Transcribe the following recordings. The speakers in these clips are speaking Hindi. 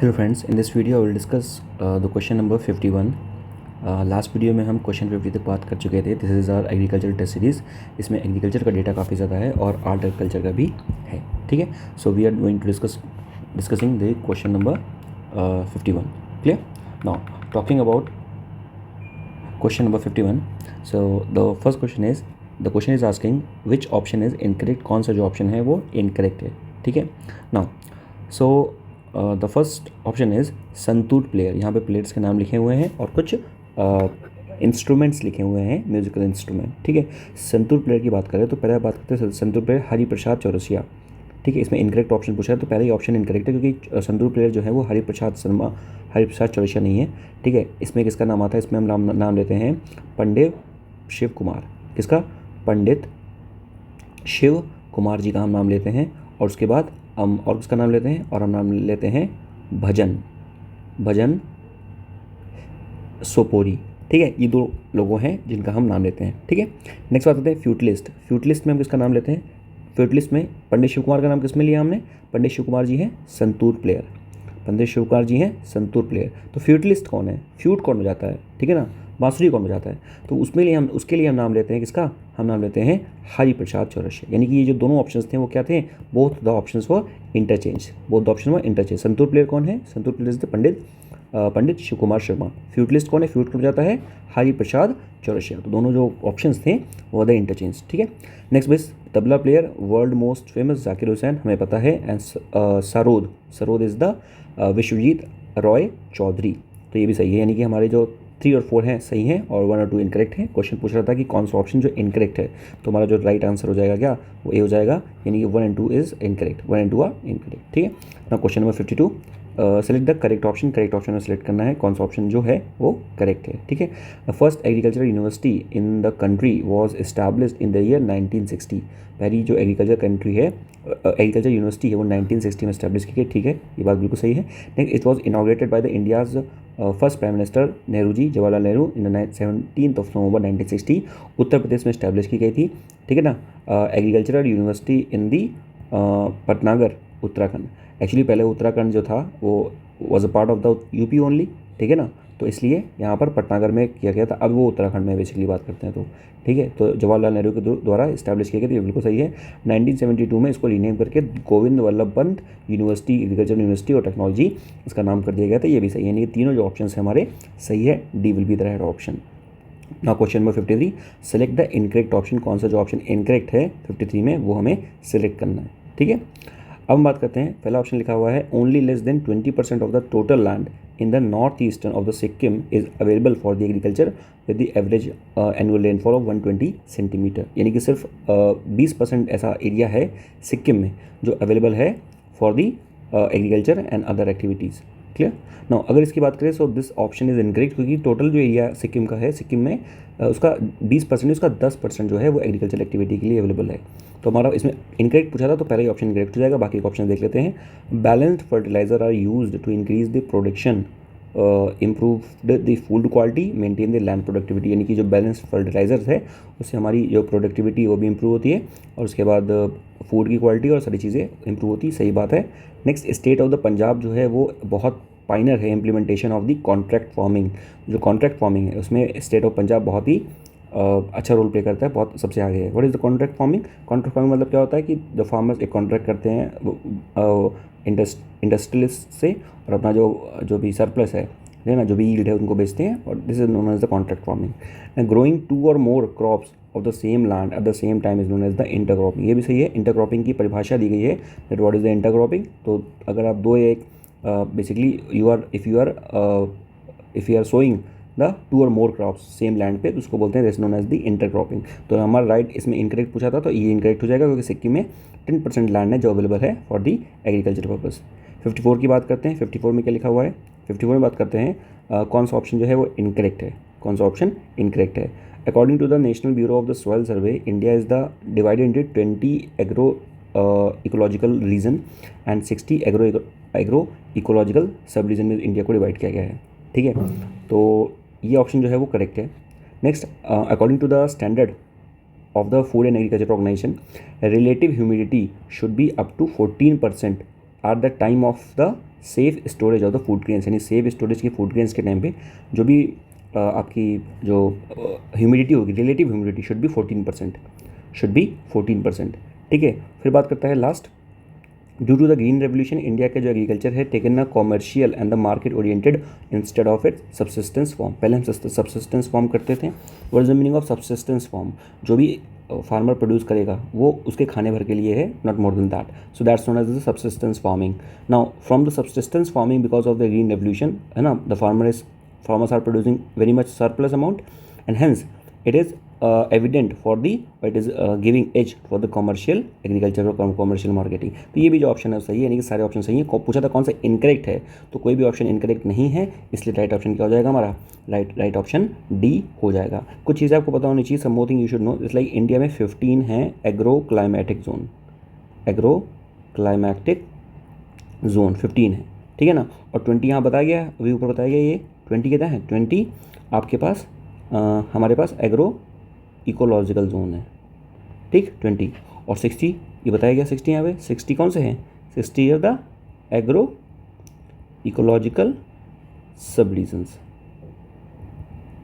Hello friends, in this video I will discuss the question number 51। Last video में हम क्वेश्चन 50 तक बात कर चुके थे। This is our agriculture test series. इसमें एग्रीकल्चर का डेटा काफ़ी ज़्यादा है और आर्ट एग्रीकल्चर का भी है। ठीक है, so we are going to discussing the question number 51। Clear? Now talking about question number 51। So the first question is asking which option is incorrect. कौन सा जो ऑप्शन है वो इनकरेक्ट है। ठीक है, now so the first option is santoor player. यहाँ पे प्लेयर्स के नाम लिखे हुए हैं और कुछ इंस्ट्रूमेंट्स लिखे हुए हैं, म्यूजिकल इंस्ट्रूमेंट। ठीक है, संतूर प्लेयर की बात करें तो पहले बात करते हैं संतूर प्लेयर हरिप्रसाद चौरसिया। ठीक है, इसमें इनकरेक्ट ऑप्शन पूछा है तो पहले ही ऑप्शन इनकरेक्ट है, क्योंकि संतूर प्लेयर जो है वो हरिप्रसाद चौरसिया नहीं है। ठीक है, इसमें किसका नाम आता है? इसमें हम नाम लेते हैं पंडित शिव कुमार। किसका? पंडित शिव कुमार जी का हम नाम लेते हैं। और उसके बाद हम और किसका नाम लेते हैं? और हम नाम लेते हैं भजन सोपोरी। ठीक है, ये दो लोगों हैं जिनका हम नाम लेते हैं। ठीक है, नेक्स्ट बात करते हैं फ्यूटलिस्ट। फ्यूटलिस्ट में हम किसका नाम लेते हैं? फ्यूटलिस्ट में पंडित शिव कुमार का नाम किसमें लिया हमने? पंडित शिव कुमार जी हैं संतूर प्लेयर। पंडित शिव कुमार जी हैं संतूर प्लेयर। तो फ्यूटलिस्ट कौन है? फ्यूट कौन बजाता है? ठीक है ना, बांसुरी कौन बजाता है? तो उसके लिए हम नाम लेते हैं किसका? हम नाम लेते हैं हरिप्रसाद चौरसिया। यानी कि ये जो दोनों ऑप्शंस थे वो क्या थे? Both the options for interchange. Both the option for interchange. Santoor player कौन है? संतूर प्लेयर इज द पंडित शिव कुमार शर्मा। फ्यूटलिस्ट कौन है? फ्यूट कौन बजाता है? हरिप्रसाद चौरसिया। तो दोनों जो ऑप्शंस थे वो द इंटरचेंज। ठीक है, next best tabla player world most famous Zakir Hussain, हमें पता है। And sarod is the Vishwajit Roy Chowdhury. तो ये भी सही है, यानी कि हमारे जो 3 और 4 हैं सही हैं और 1 और 2 इनकरेक्ट हैं। क्वेश्चन पूछ रहा था कि कौन सा ऑप्शन जो इनकरेक्ट है, तो हमारा जो राइट आंसर हो जाएगा क्या? वो ए हो जाएगा, यानी कि 1 and 2 is incorrect. 1 and 2 are incorrect. ठीक है, ना question number 52। Select the correct option. Correct option में सेलेक्ट करना है कौन सा ऑप्शन जो है वो करेक्ट है। ठीक है, first agriculture university in the country was established in the year 1960। पहली जो एग्रीकल्चर यूनिवर्सिटी है वो 1960 में एस्टैब्लिश की गई। ठीक है, ये बात बिल्कुल सही है। Next, it was inaugurated by the India's first prime minister Nehru ji, Jawaharlal Nehru, in 17 November 1960। Uttar Pradesh में इस्टेब्लिश की गई थी। ठीक है ना, agricultural university in the Pantnagar, Uttarakhand. Actually पहले उत्तराखंड जो था वो was a part of the UP only. ठीक है ना, तो इसलिए यहाँ पर पटनागर में किया गया था। अब वो उत्तराखंड में बेसिकली बात करते हैं तो ठीक है, तो जवाहरलाल नेहरू के द्वारा इस्टेब्लिश किया गया, तो ये बिल्कुल सही है। 1972 में इसको रीनेम करके Govind Vallabh Pant university, agriculture university और टेक्नोलॉजी इसका नाम कर दिया गया था। ये भी सही है, यानी कि तीनों जो ऑप्शन है हमारे सही है। D will be the right option. Now question number 53, select the incorrect option. कौन सा जो ऑप्शन इनकरेक्ट है 53 में वो हमें सेलेक्ट करना है। ठीक है, अब हम बात करते हैं। पहला ऑप्शन लिखा हुआ है only less than 20% of the total land in the north eastern of the Sikkim is available for the agriculture with the average annual rainfall of 120 centimetre. यानी कि सिर्फ 20% ऐसा एरिया है सिक्किम में जो अवेलेबल है for the agriculture and other activities. Clear? Now अगर इसकी बात करें so this option is incorrect, क्योंकि टोटल जो एरिया सिक्किम का है, सिक्किम में उसका 20%, उसका 10% जो है वो एग्रीकल्चर एक्टिविटी के लिए अवेलेबल है। तो हमारा इसमें इनकरेक्ट पूछा था तो पहला ही ऑप्शन इनकरेक्ट हो जाएगा। बाकी ऑप्शन देख लेते हैं। Balanced fertiliser are used to increase the production, improve the food quality, maintain the land productivity. यानी कि जो बैलेंस्ड फर्टिलाइजर्स है उससे हमारी जो प्रोडक्टिविटी वो भी इंप्रूव होती है और उसके बाद फूड की क्वालिटी और सारी चीज़ें इंप्रूव होती है। सही बात है। Next, state of the Punjab जो है वो बहुत पाइनर है implementation of the contract farming. जो कॉन्ट्रैक्ट फार्मिंग है उसमें स्टेट ऑफ पंजाब बहुत ही अच्छा रोल प्ले करता है, बहुत सबसे आगे है। What is the contract farming? Contract farming मतलब क्या होता है कि द फार्मर्स एक कॉन्ट्रैक्ट करते हैं इंडस्ट्रियलिस्ट से और अपना जो भी सरप्लस है ना, जो भी यील्ड है उनको बेचते हैं, और this is known as the contract farming. Growing 2 और more crops of the same land at the same time is known as the intercropping. ये भी सही है। इंटरक्रॉपिंग की परिभाषा दी गई है that what is the intercropping. तो अगर आप दो एक basically if you are sowing the 2 और मोर क्रॉप्स सेम लैंड पे, तो उसको बोलते हैं नोन एज द इंटरक्रॉपिंग। तो हमारा राइट इसमें इनकरेक्ट पूछा था तो ये इनकरेक्ट हो जाएगा, क्योंकि सिक्किम में 10% लैंड है जो अवेलेबल है फॉर दी एग्रीकल्चर पर्पज़। 54 की बात करते हैं। 54 में क्या लिखा हुआ है? 54 में बात करते हैं कौन सा ऑप्शन जो है वो इनकरेक्ट है। कौन सा ऑप्शन इनकरेक्ट है? According to the national bureau of the soil survey, India is the divided into 20 agro ecological region and 60 agro ecological sub region में इंडिया को डिवाइड किया गया है। ठीक है, तो ये ऑप्शन जो है वो करेक्ट है। Next, according to the standard of the food and agriculture organisation, relative humidity should be up to 14% at the time of the safe storage of the food grains, यानी सेफ स्टोरेज की फूड ग्रेन्स के टाइम पे जो भी आपकी जो ह्यूमिडिटी होगी, relative humidity should be 14%, should be 14%। ठीक है, फिर बात करता है last, due to the green revolution India का जो एग्रीकल्चर है taken a commercial and the market oriented instead of it subsistence form. पहले हम सब्सिस्टेंस फॉर्म करते थे। What is the meaning of subsistence form? जो भी फार्मर प्रोड्यूस करेगा वो उसके खाने भर के लिए है, not more than that, so that's known as the subsistence farming. Now from the subsistence farming because of the green revolution, है ना, the farmers are producing very much surplus amount, and hence it is evident for the, it is giving edge for the commercial agriculture और commercial marketing। तो ये भी जो ऑप्शन है सही है, यानी कि सारे ऑप्शन सही है। पूछा था कौन सा इनकरेक्ट है, तो कोई भी ऑप्शन इनकरेक्ट नहीं है, इसलिए राइट ऑप्शन क्या हो जाएगा हमारा? राइट ऑप्शन डी हो जाएगा। कुछ चीज़ें आपको पता होनी चाहिए, some more thing you should know, it's like India में 15 है agro climatic zone, agro climatic zone 15 है, ठीक है ना, और 20 यहाँ बताया गया है, अभी ऊपर बताया गया ये 20 कितना है, 20 आपके पास हमारे पास एग्रो इकोलॉजिकल जोन है, ठीक, 20, और 60 ये बताया गया 60 यहाँ पे, 60 कौन से हैं? 60 है द एग्रो इकोलॉजिकल सब रीजन्स,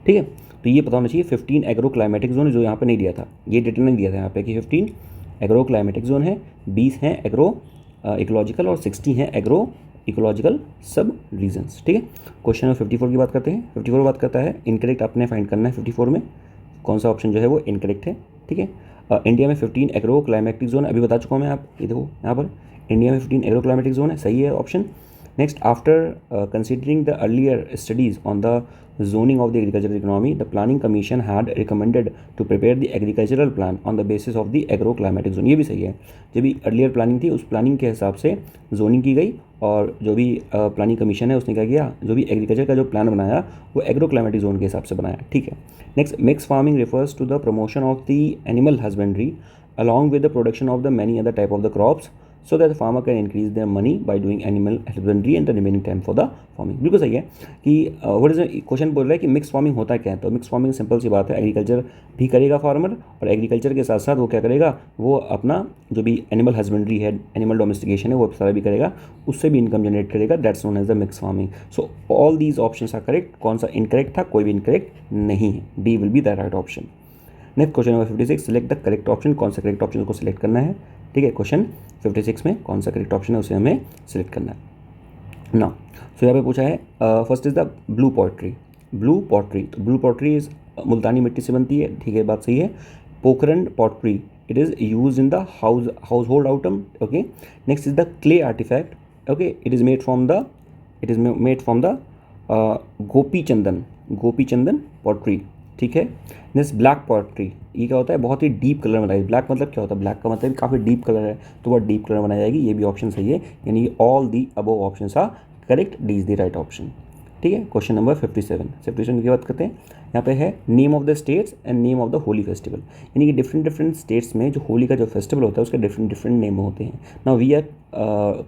ठीक है। तो ये पता होना चाहिए 15 एग्रो क्लाइमेटिक जोन, जो यहाँ पे नहीं दिया था, ये डेटा नहीं दिया था यहाँ पे कि 15 एग्रो क्लाइमेटिक जोन है, 20 हैं एग्रो इकोलॉजिकल और 60 हैं एग्रो इकोलॉजिकल सब रीजन्स, ठीक है। क्वेश्चन नंबर 54 की बात करते हैं। 54 बात करता है इनकरेक्ट आपने फाइंड करना है 54 में कौन सा ऑप्शन जो है वो इनकरेक्ट है, ठीक है। इंडिया में 15 एग्रो क्लाइमेटिक जोन अभी बता चुका हूँ मैं, आप ये देखो यहाँ पर इंडिया में 15 एग्रो क्लाइमेटिक जोन है, सही है option. Next, after considering the earlier studies on the zoning of the agricultural economy, the planning commission had recommended to prepare the agricultural plan on the basis of the agroclimatic zone। ये भी सही है, जब भी अर्लियर प्लानिंग थी उस प्लानिंग के हिसाब से जोनिंग की गई, और जो भी प्लानिंग कमीशन है उसने क्या किया, जो भी एग्रीकल्चर का जो प्लान बनाया वो एग्रो क्लाइमेटिक जोन के हिसाब से बनाया, ठीक है। Next, mix farming refers to the promotion of the animal husbandry along with the production of the many other type of the crops so that the farmer can increase their money by doing animal husbandry and the remaining time for the farming। बिल्कुल सही है कि व्हाट इज क्वेश्चन बोल रहा है कि मिक्स फार्मिंग होता क्या है, तो मिक्स फार्मिंग सिंपल सी बात है, एग्रीकल्चर भी करेगा फार्मर और एग्रीकल्चर के साथ साथ वो क्या करेगा, वो अपना जो भी एनिमल हस्बेंड्री है, एनिमल डोमेस्टिकेशन है, वो सारा भी करेगा, उससे भी इनकम जनरेट करेगा, that's known as the mix farming. So all these options are correct. कौन सा इनकरेक्ट था? कोई भी इनकरेक्ट नहीं है, D will be the right option. Next question number 56, select the correct option. कौन सा करेक्ट ऑप्शन को सिलेक्ट करना है, ठीक है। क्वेश्चन 56 में कौन सा करेक्ट ऑप्शन है उसे हमें सिलेक्ट करना है ना। सो यहाँ पे पूछा है first is the blue pottery. Blue pottery, तो blue pottery is Multani mitti से बनती है, ठीक है, बात सही है। Pokhran pottery, it is use in the household item, okay. Next is the clay artefact, okay, it is made from the Gopi Chandan pottery, ठीक है। नेक्स्ट ब्लैक पॉटरी, ये क्या होता है, बहुत ही डीप कलर बनाई। ब्लैक मतलब क्या होता है, ब्लैक का मतलब काफ़ी डीप कलर है, तो बहुत डीप कलर बनाई जाएगी, ये भी ऑप्शन सही है, यानी all the above options are correct, D is the right option, ठीक है। क्वेश्चन नंबर 57 की बात करते हैं। यहाँ पे है name of the states and name of the Holi festival, यानी कि डिफरेंट स्टेट्स में जो होली का जो फेस्टिवल होता है उसके डिफरेंट नेम होते हैं। नाउ वी आर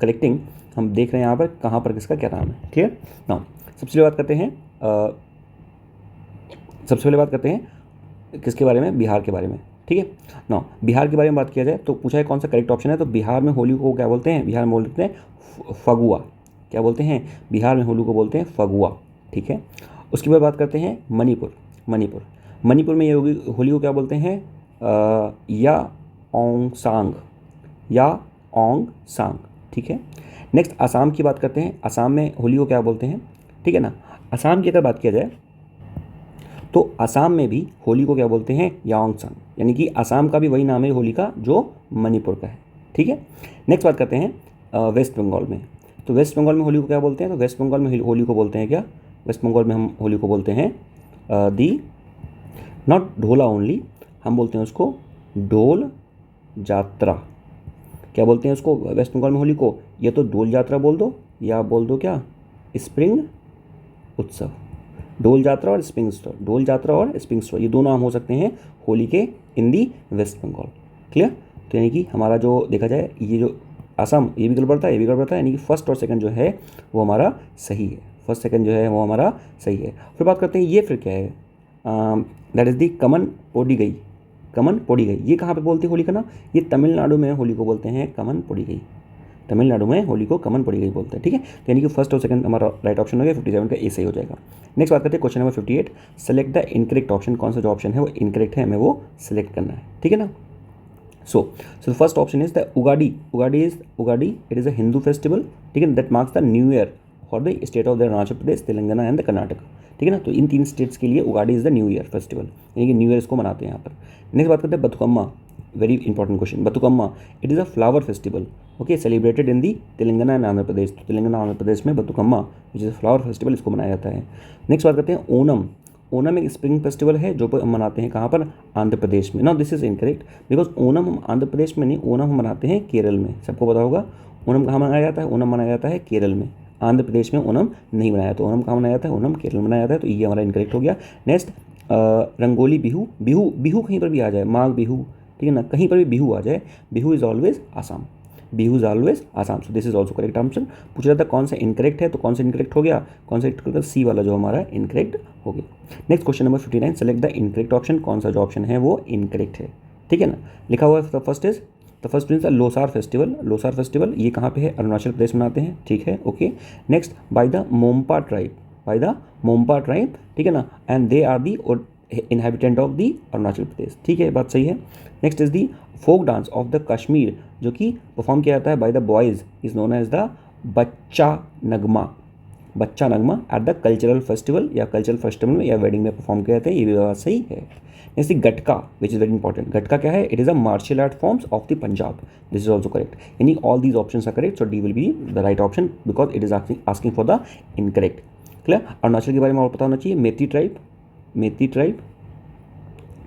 कलेक्टिंग, हम देख रहे हैं यहाँ पर कहाँ पर किसका क्या नाम है, ठीक है। नाउ सबसे पहले बात करते हैं किसके बारे में, बिहार के बारे में, ठीक है ना। बिहार के बारे में बात किया जाए तो पूछा है कौन सा करेक्ट ऑप्शन है, तो बिहार में होली को क्या बोलते हैं, बिहार में बोलते हैं फगुआ, क्या बोलते हैं, बिहार में होली को बोलते हैं फगुआ, ठीक है। उसके बाद बात करते हैं मणिपुर में ये होली को क्या बोलते हैं, या ओंग सांग, ठीक है। नेक्स्ट असम की बात करते हैं, असम में होली को क्या बोलते हैं, ठीक है ना। असम की अगर बात किया जाए तो असम में भी होली को क्या बोलते हैं, याओंगसांग, यानी कि असम का भी वही नाम है होली का जो मणिपुर का है, ठीक है। नेक्स्ट बात करते हैं वेस्ट बंगाल में, तो वेस्ट बंगाल में होली को क्या बोलते हैं, तो वेस्ट बंगाल में होली को बोलते हैं क्या, वेस्ट बंगाल में हम होली को बोलते हैं दी नॉट ढोला ओनली, हम बोलते हैं उसको डोल जात्रा। क्या बोलते हैं उसको वेस्ट बंगाल में होली को, या तो डोल जात्रा बोल दो या बोल दो क्या, स्प्रिंग उत्सव। डोल जात्रा और स्प्रिंग उत्सव, ये दो नाम हो सकते हैं होली के इन दी वेस्ट बंगाल, क्लियर। तो यानी कि हमारा जो देखा जाए ये जो असम, ये भी गड़बड़ था, यानी कि फर्स्ट और सेकंड जो है वो हमारा सही है, फर्स्ट सेकंड जो है वो हमारा सही है। फिर बात करते हैं ये फिर क्या है, दैट इज़ दी कमन पोडिगई, ये कहाँ पे बोलते हैं होली का नाम, ये तमिलनाडु में होली को बोलते हैं कमन पोडिगई, तमिलनाडु में होली को कमन पड़ी गई बोलते हैं, ठीक है। तो यानी कि फर्स्ट और सेकंड हमारा राइट ऑप्शन हो गया, 57 का ए सही हो जाएगा। नेक्स्ट बात करते हैं question number 58, select the incorrect option, कौन सा जो ऑप्शन है वो इनकरेक्ट है, हमें वो सिलेक्ट करना है, ठीक है ना। So the first option is the Ugadi. Ugadi. It is a Hindu festival, ठीक है, that marks the new year for the state of the Arunachal Pradesh, Telangana and the Karnataka, ठीक है ना। तो इन 3 स्टेट्स के लिए Ugadi is the new year festival, यानी कि न्यू ईयर इसको मनाते हैं यहाँ पर। नेक्स्ट बात करते हैं Bathukamma, very important question. Bathukamma it is a flower festival, okay, celebrated in the Telangana and Andhra Pradesh. तो तेलंगाना आंध्र प्रदेश में Bathukamma which is a flower festival, इसको मनाया जाता है। नेक्स्ट बात करते हैं ओनम। ओनम एक स्प्रिंग फेस्टिवल है जो हम मनाते हैं कहाँ पर, आंध्र प्रदेश में। No this is incorrect, because Onam हम आंध्र प्रदेश में नहीं, ओनम हम मनाते हैं केरल में, सबको पता होगा। ओनम कहाँ मनाया जाता है, ओनम मनाया जाता है केरल में, आंध्र प्रदेश में ओनम नहीं मनाया। तो ओनम कहाँ मनाया जाता है, ओनम केरल में मनाया जाता है, तो ये हमारा इनकरेक्ट हो गया। नेक्स्ट रंगोली बिहू, बिहू कहीं पर भी आ जाए, माघ बिहू, ठीक है ना, कहीं पर भी बिहू आ जाए, Bihu is always Assam, Bihu is always Assam. So this is also correct answer. पूछ रहा था कौन सा इनकरेक्ट है, तो कौन सा इनकरेक्ट हो गया, कौन सा इनकरेक्ट, सी वाला जो हमारा इनकरेक्ट हो गया। Next question number 59, select the incorrect option, कौन सा जो ऑप्शन है वो इनकरेक्ट है, ठीक है ना। लिखा हुआ है first is Losar festival. Losar festival ये कहाँ पे है, अरुणाचल प्रदेश मनाते हैं, ठीक है, okay. Next by the Monpa tribe, ठीक है ना, and they are the inhabitant of the Arunachal Pradesh, ठीक है, बात सही है। Next is the folk dance of the Kashmir, जो कि परफॉर्म किया जाता है by the boys, is known as the Bacha Nagma at the cultural festival या कल्चरल फेस्टिवल में या वेडिंग में परफॉर्म किया जाता है, ये भी बात सही है। Next Gatka which is very important. Gatka क्या है, it is a martial art forms of the Punjab, this is also correct, यानी all these options are correct, so D will be the right option because it is asking for the incorrect. Clear. Arunachal के बारे में और पता होना चाहिए, मेती ट्राइब,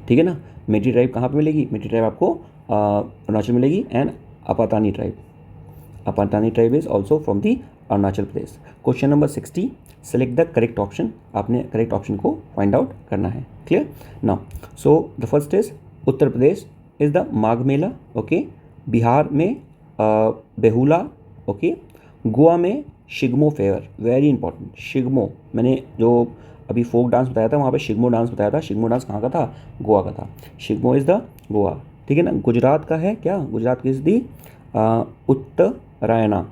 ठीक है ना। मेती ट्राइब कहाँ पे मिलेगी, मेती ट्राइब आपको अरुणाचल मिलेगी, and Apatani tribe is also from the Arunachal Pradesh. Question number 60, select the correct option, आपने करेक्ट ऑप्शन को फाइंड आउट करना है। Clear now, so the first is Uttar Pradesh is the Magh Mela, okay. Bihar में बेहुला, ओके। गोवा में Shigmo fair, very important, Shigmo, मैंने जो अभी फोक डांस बताया था वहाँ पे शिग्मो डांस बताया था, शिग्मो डांस कहाँ का था, गोवा का था, शिग्मो इज़ द गोवा, ठीक है ना। गुजरात का है क्या, गुजरात की इज़ दी उत्तरायणा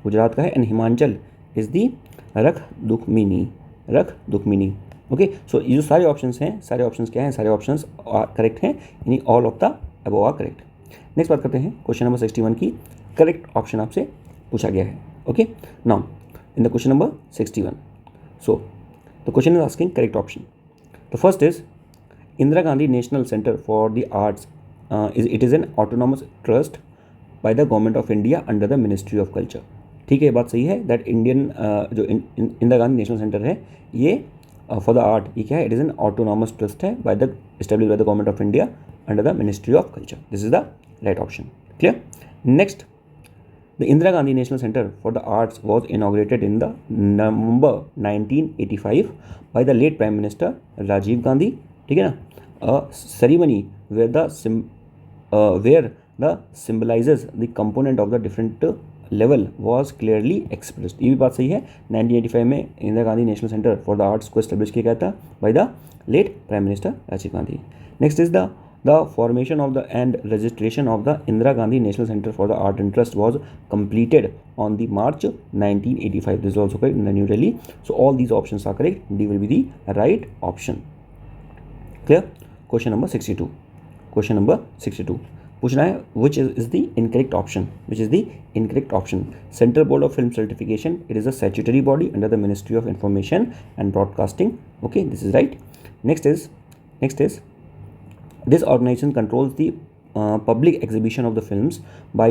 गुजरात का है, एंड हिमाचल इज़ दी रख दुखमिनी, ओके। सो ये जो सारे ऑप्शंस हैं, सारे ऑप्शंस क्या हैं, सारे ऑप्शंस करेक्ट हैं, यानी all of the above are correct. Next बात करते हैं क्वेश्चन नंबर 61 की, करेक्ट ऑप्शन आपसे पूछा गया है, okay. Now in the question number 61, so the question is asking correct option. The first is Indira Gandhi National Center for the Arts, it is an autonomous trust by the government of India under the Ministry of Culture, ठीक है, बात सही है। दैट इंडियन जो इंदिरा गांधी नेशनल सेंटर है ये फॉर द आर्ट, ये क्या है, it is an autonomous trust है by the establish by the government of India under the ministry of culture, this is the right option. Clear. Next, the Indira Gandhi National Center for the Arts was inaugurated in the November 1985 by the late Prime Minister Rajiv Gandhi, ठीक है ना। A ceremony where the symbolizes the component of the different level was clearly expressed, ये भी बात सही है। 1985 में Indira Gandhi national centre for the arts को एस्टेब्लिश किया गया था by the late prime minister Rajiv Gandhi. Next is The formation of the and registration of the Indira Gandhi National Center for the Art and Trust was completed on the March 1985. This is also correct in the New Delhi. So all these options are correct. D will be the right option. Clear? Question number 62. Question number 62. पूछना है which is the incorrect option? Which is the incorrect option? Central Board of Film Certification. It is a statutory body under the Ministry of Information and Broadcasting. Okay, this is right. Next is this organization controls the public exhibition of the films by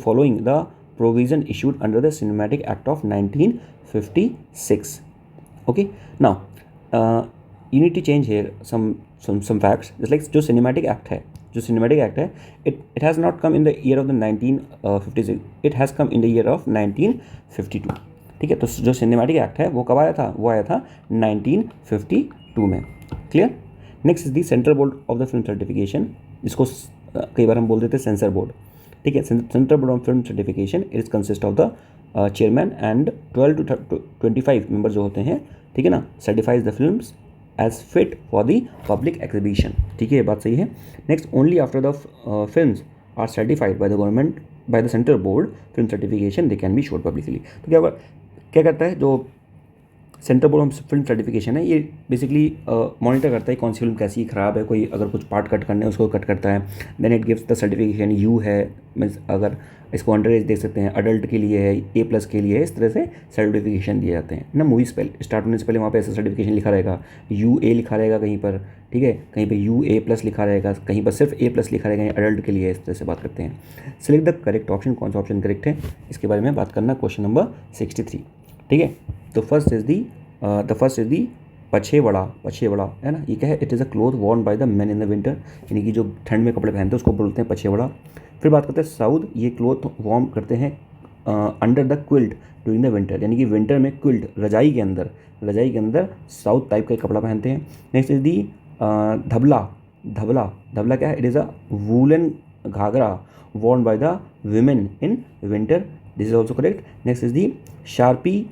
following the provision issued under the Cinematic Act of 1956. Okay, now you need to change here some facts. Just like जो Cinematic Act है, it has not come in the year of the 1956. It has come in the year of 1952. ठीक है, तो जो Cinematic Act है वो कब आया था, वो आया था 1952 में। Clear. Next is the central board of the film certification, जिसको कई बार हम बोल देते हैं सेंसर बोर्ड, ठीक है। Central board of film certification it is consist of the chairman and 12 to 25 member जो होते हैं, ठीक है ना, certifies the films as fit for the public exhibition, ठीक है, ये बात सही है। Next, only after the films are certified by the government by the centre board film certification they can be shown publicly. तो क्या करता है जो सेंटर बोर्ड हम फिल्म सर्टिफिकेशन है, ये बेसिकली मॉनिटर करता है कौन सी फिल्म कैसी ख़राब है, कोई अगर कुछ पार्ट कट करना है उसको कट करता है। Then it gives the certification you है, मीन्स अगर इसको अंडर एज देख सकते हैं, अडल्ट के लिए है, A+ के लिए है, इस तरह से सर्टिफिकेशन दिए जाते हैं ना। मूवीज़ पहले स्टार्ट होने से पहले वहाँ पे ऐसा सर्टिफिकेशन लिखा रहेगा, UA लिखा रहेगा कहीं पर, ठीक है, कहीं पे UA+ लिखा रहेगा, कहीं पर सिर्फ A+ लिखा रहेगा, अडल्ट के लिए, इस तरह से बात करते हैं। सिलेक्ट द करेक्ट ऑप्शन, कौन सा ऑप्शन करेक्ट है इसके बारे में बात करना, क्वेश्चन नंबर 63, ठीक है। तो फर्स्ट इज दी पछेवड़ा है ना, ये क्या है, it is a cloth Warne by the man in the winter, यानी कि जो ठंड में कपड़े पहनते हैं उसको बोलते हैं पछेवड़ा। फिर बात करते हैं साउथ, ये क्लोथ वार्म करते हैं under the quilt during the winter, यानी कि विंटर में क्विल्ट रजाई के अंदर साउथ टाइप का कपड़ा पहनते हैं। नेक्स्ट इज दी धबला क्या है, it is a woollen ghagra worn by the women in winter, this is also correct. next is the sharpie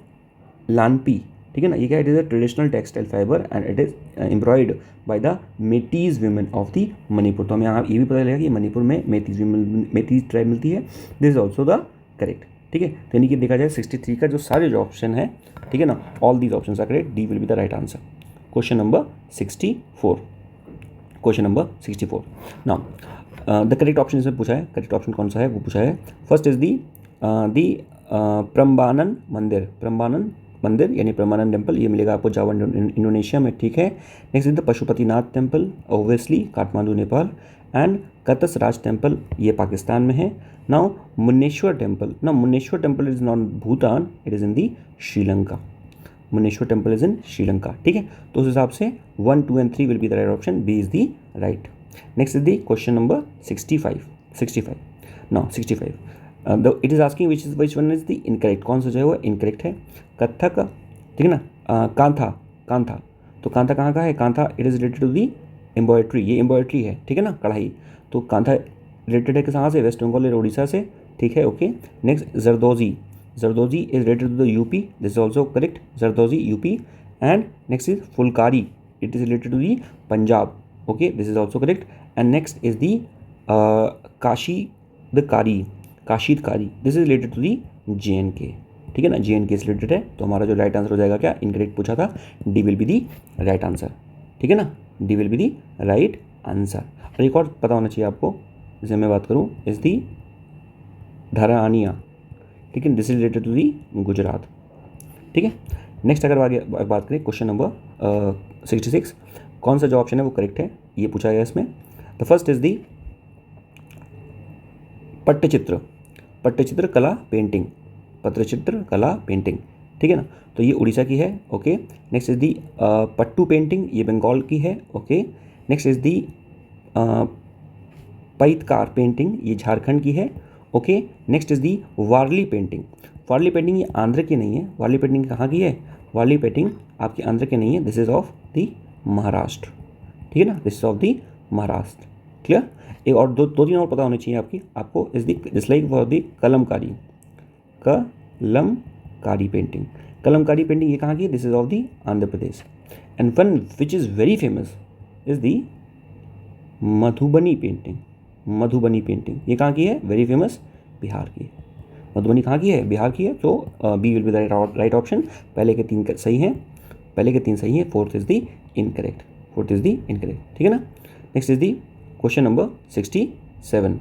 lanpi, ठीक है ना, ये क्या, it is a traditional textile fibre and it is embroid by the Meiteis women of the Manipur. तो हमें यहाँ ये भी पता लगेगा कि मणिपुर में मेटीज़ ट्राइब मिलती है, this is also the correct, ठीक है। तो यानी कि देखा जाए 63 का जो सारे जो ऑप्शन है, ठीक है ना, all these option are correct, D will be the right answer. Question number 64 now the correct option इसमें पूछा है, करेक्ट ऑप्शन कौन सा है वो पूछा है। फर्स्ट इज दी प्रम्बानन मंदिर यानी प्रम्बानन टेम्पल, ये मिलेगा आपको जावा इंडोनेशिया में, ठीक है। Next is the Pashupatinath temple, obviously Kathmandu Nepal, and Katas Raj temple, ये पाकिस्तान में है। Now Munneshwar temple is not Bhutan, it is in the Sri Lanka, Munneshwar temple is in Sri Lanka, ठीक है। तो उस हिसाब से 1, 2 and 3 will be the right option, B is the right. Next is the question number 65 now 65 it is asking which one is the incorrect, कौन सा जो है वो इनकरेक्ट है। कथक, ठीक है ना, कांथा, तो कांथा कहाँ का है, kantha it is related to the embroidery, ये एम्ब्रॉयड्री है, ठीक है ना, कढ़ाई, तो कांथा रिलेटेड है कहाँ से, वेस्ट बंगाल और उड़ीसा से, ठीक है, okay. Next zardozi is related to the UP, this is also correct, zardozi UP. And next is phulkari, it is related to the Punjab, okay, this is also correct. And next is the kashidakari, this is related to the JNK, ठीक है ना, JNK से रिलेटेड है। तो हमारा जो राइट आंसर हो जाएगा क्या, इनकरेक्ट पूछा था, D will be the right answer, ठीक है ना, D will be the right answer. और एक और पता होना चाहिए आपको, जैसे मैं बात करूँ, इस दी धरानिया, ठीक है, this is related to the Gujarat, ठीक है। नेक्स्ट अगर आगे बात करें क्वेश्चन नंबर 66, कौन सा जो ऑप्शन है वो करेक्ट है, ये पूछा गया इसमें। द फर्स्ट इज दी पट्टचित्र कला पेंटिंग, ठीक है ना, तो ये उड़ीसा की है, ओके। नेक्स्ट इज दी पट्टू पेंटिंग, ये बंगाल की है, okay. Next is the Paitkar painting, ये झारखंड की है, okay. Next is the Warli painting, ये आंध्र की नहीं है, वारली पेंटिंग कहाँ की है, वारली पेंटिंग आपकी आंध्र की नहीं है, this is of the Maharashtra, ठीक है ना, this is of the Maharashtra, clear. एक और दो तीन और पता होनी चाहिए आपको is the dislike for the Kalamkari painting, ये कहाँ की है, this is of the Andhra Pradesh. And one which is very famous is the Madhubani painting, ये कहाँ की है, वेरी फेमस, बिहार की है। मधुबनी कहाँ की है, बिहार की है, तो B will be the right option. पहले के तीन सही हैं, फोर्थ इज दी इनकरेक्ट, ठीक है ना। Next is the question number 67,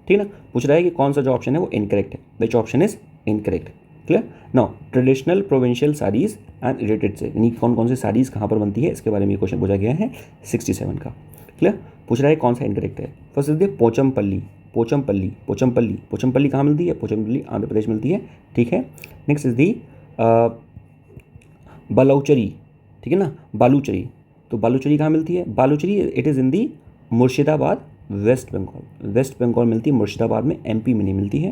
ठीक है ना, पूछ रहा है कि कौन सा जो ऑप्शन है वो इनकरेक्ट है, which option is incorrect, clear. Now traditional provincial saris and related से, यानी कौन कौन सी साड़ीज़ कहाँ पर बनती है, इसके बारे में ये क्वेश्चन पूछा गया है 67 का, क्लियर। पूछ रहा है कौन सा इनकरेक्ट है। फर्स्ट इज दी पोचमपल्ली कहाँ मिलती है, पोचमपल्ली आंध्र प्रदेश मिलती है, ठीक है। नेक्स्ट इज दी बलौचरी, ठीक है ना, बालूचरी, तो बालूचरी कहाँ मिलती है, Baluchari it is in the Murshidabad, west Bengal मिलती है, मुर्शिदाबाद में, MP में नहीं मिलती है।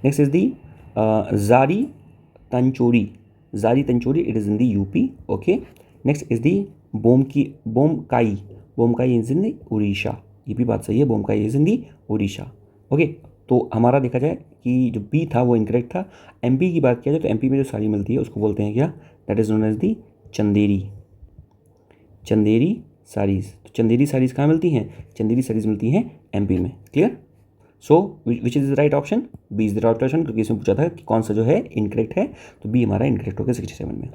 Next is the Zari Tanchoi, it is in the UP, okay. Next is the Bomkai is in the Orissa, ये भी बात सही है, Bomkai is in the Orissa, okay. तो हमारा देखा जाए कि जो बी था वो इनकरेक्ट था। MP की बात किया जाए तो MP में जो साड़ी मिलती है उसको बोलते हैं क्या, that is known as the Chanderi saris, तो चंदेरी साड़ीज़ कहाँ मिलती हैं? चंदेरी साड़ीज़ मिलती हैं एमपी में। Clear? So which is the right option? B is the right option, क्योंकि इसमें पूछा था कि कौन सा जो है इनकरेक्ट है, तो बी हमारा इनकरेक्ट हो गया 67 में।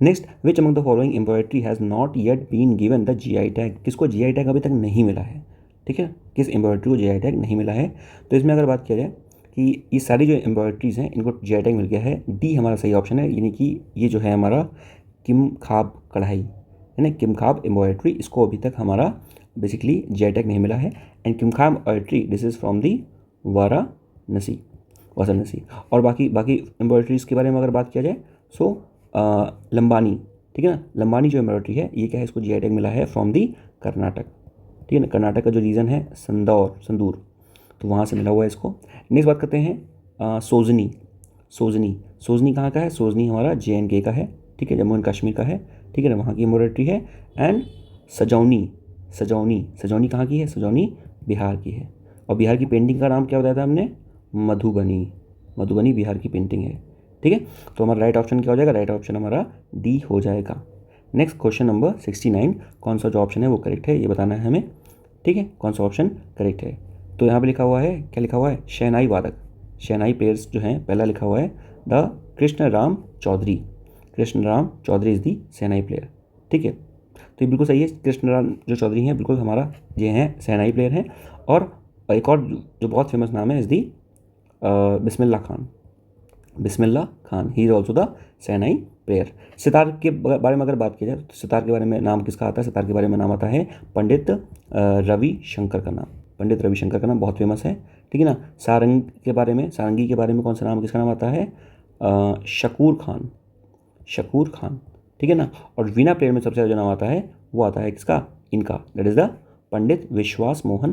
Next, which among the following embroidery has not yet been given the GI tag? किसको जीआई टैग अभी तक नहीं मिला है? ठीक है, किस एम्ब्रॉयडरी को जीआई टैग नहीं मिला है? तो इसमें अगर बात किया जाए कि ये सारी जो एम्ब्रॉयडरीज हैं इनको जीआई टैग मिल गया है, डी हमारा सही ऑप्शन है, यानी कि ये जो है हमारा किम खाब कढ़ाई है ना, किम खाब एम्ब्रॉयडरी, इसको अभी तक हमारा बेसिकली जीआई टैग नहीं मिला है। एंड किम खाब embroidery this is from the Varanasi. और बाकी एम्ब्रॉयडरीज़ के बारे में अगर बात किया जाए सो लंबानी, ठीक है ना, लंबानी जो एम्ब्रॉयडरी है ये क्या है, इसको जीआई टैग मिला है फ्रॉम दी कर्नाटक। ठीक है ना, कर्नाटक का जो रीजन है संदूर, तो वहाँ से मिला हुआ है इसको। नेक्स्ट बात करते हैं सोजनी कहाँ का है? सोजनी हमारा JNK का है, ठीक है, जम्मू एंड कश्मीर का है, ठीक है ना, वहाँ की एम्ब्रॉयडरी है। एंड सजौनी कहाँ की है? सजौनी बिहार की है। और बिहार की पेंटिंग का नाम क्या बताया था हमने? मधुबनी बिहार की पेंटिंग है। ठीक है, तो हमारा राइट ऑप्शन क्या हो जाएगा? राइट ऑप्शन हमारा डी हो जाएगा। नेक्स्ट क्वेश्चन नंबर 69, कौन सा जो ऑप्शन है वो करेक्ट है ये बताना है हमें। ठीक है, कौन सा ऑप्शन करेक्ट है? तो यहाँ पे लिखा हुआ है, क्या लिखा हुआ है? शहनाई वादक, शहनाई प्लेयर्स जो हैं, पहला लिखा हुआ है the Krishna Ram Chaudhary is the shehnai player. ठीक है, तो ये बिल्कुल सही है, कृष्ण राम जो चौधरी हैं बिल्कुल हमारा ये हैं शहनाई प्लेयर हैं। और एक और जो बहुत फेमस नाम है is the Bismillah Khan, he is also the shehnai player. Sitar के बारे में अगर बात की जाए तो सितार के बारे में नाम किसका आता है? सितार के बारे में नाम आता है पंडित रविशंकर का नाम बहुत फेमस है। ठीक है ना, सारंगी के बारे में कौन सा नाम, किसका नाम आता है? शकूर खान। ठीक है ना, और वीणा प्लेयर में सबसे ज़्यादा जो नाम आता है वो आता है किसका? इनका, दैट इज़ द पंडित विश्वास मोहन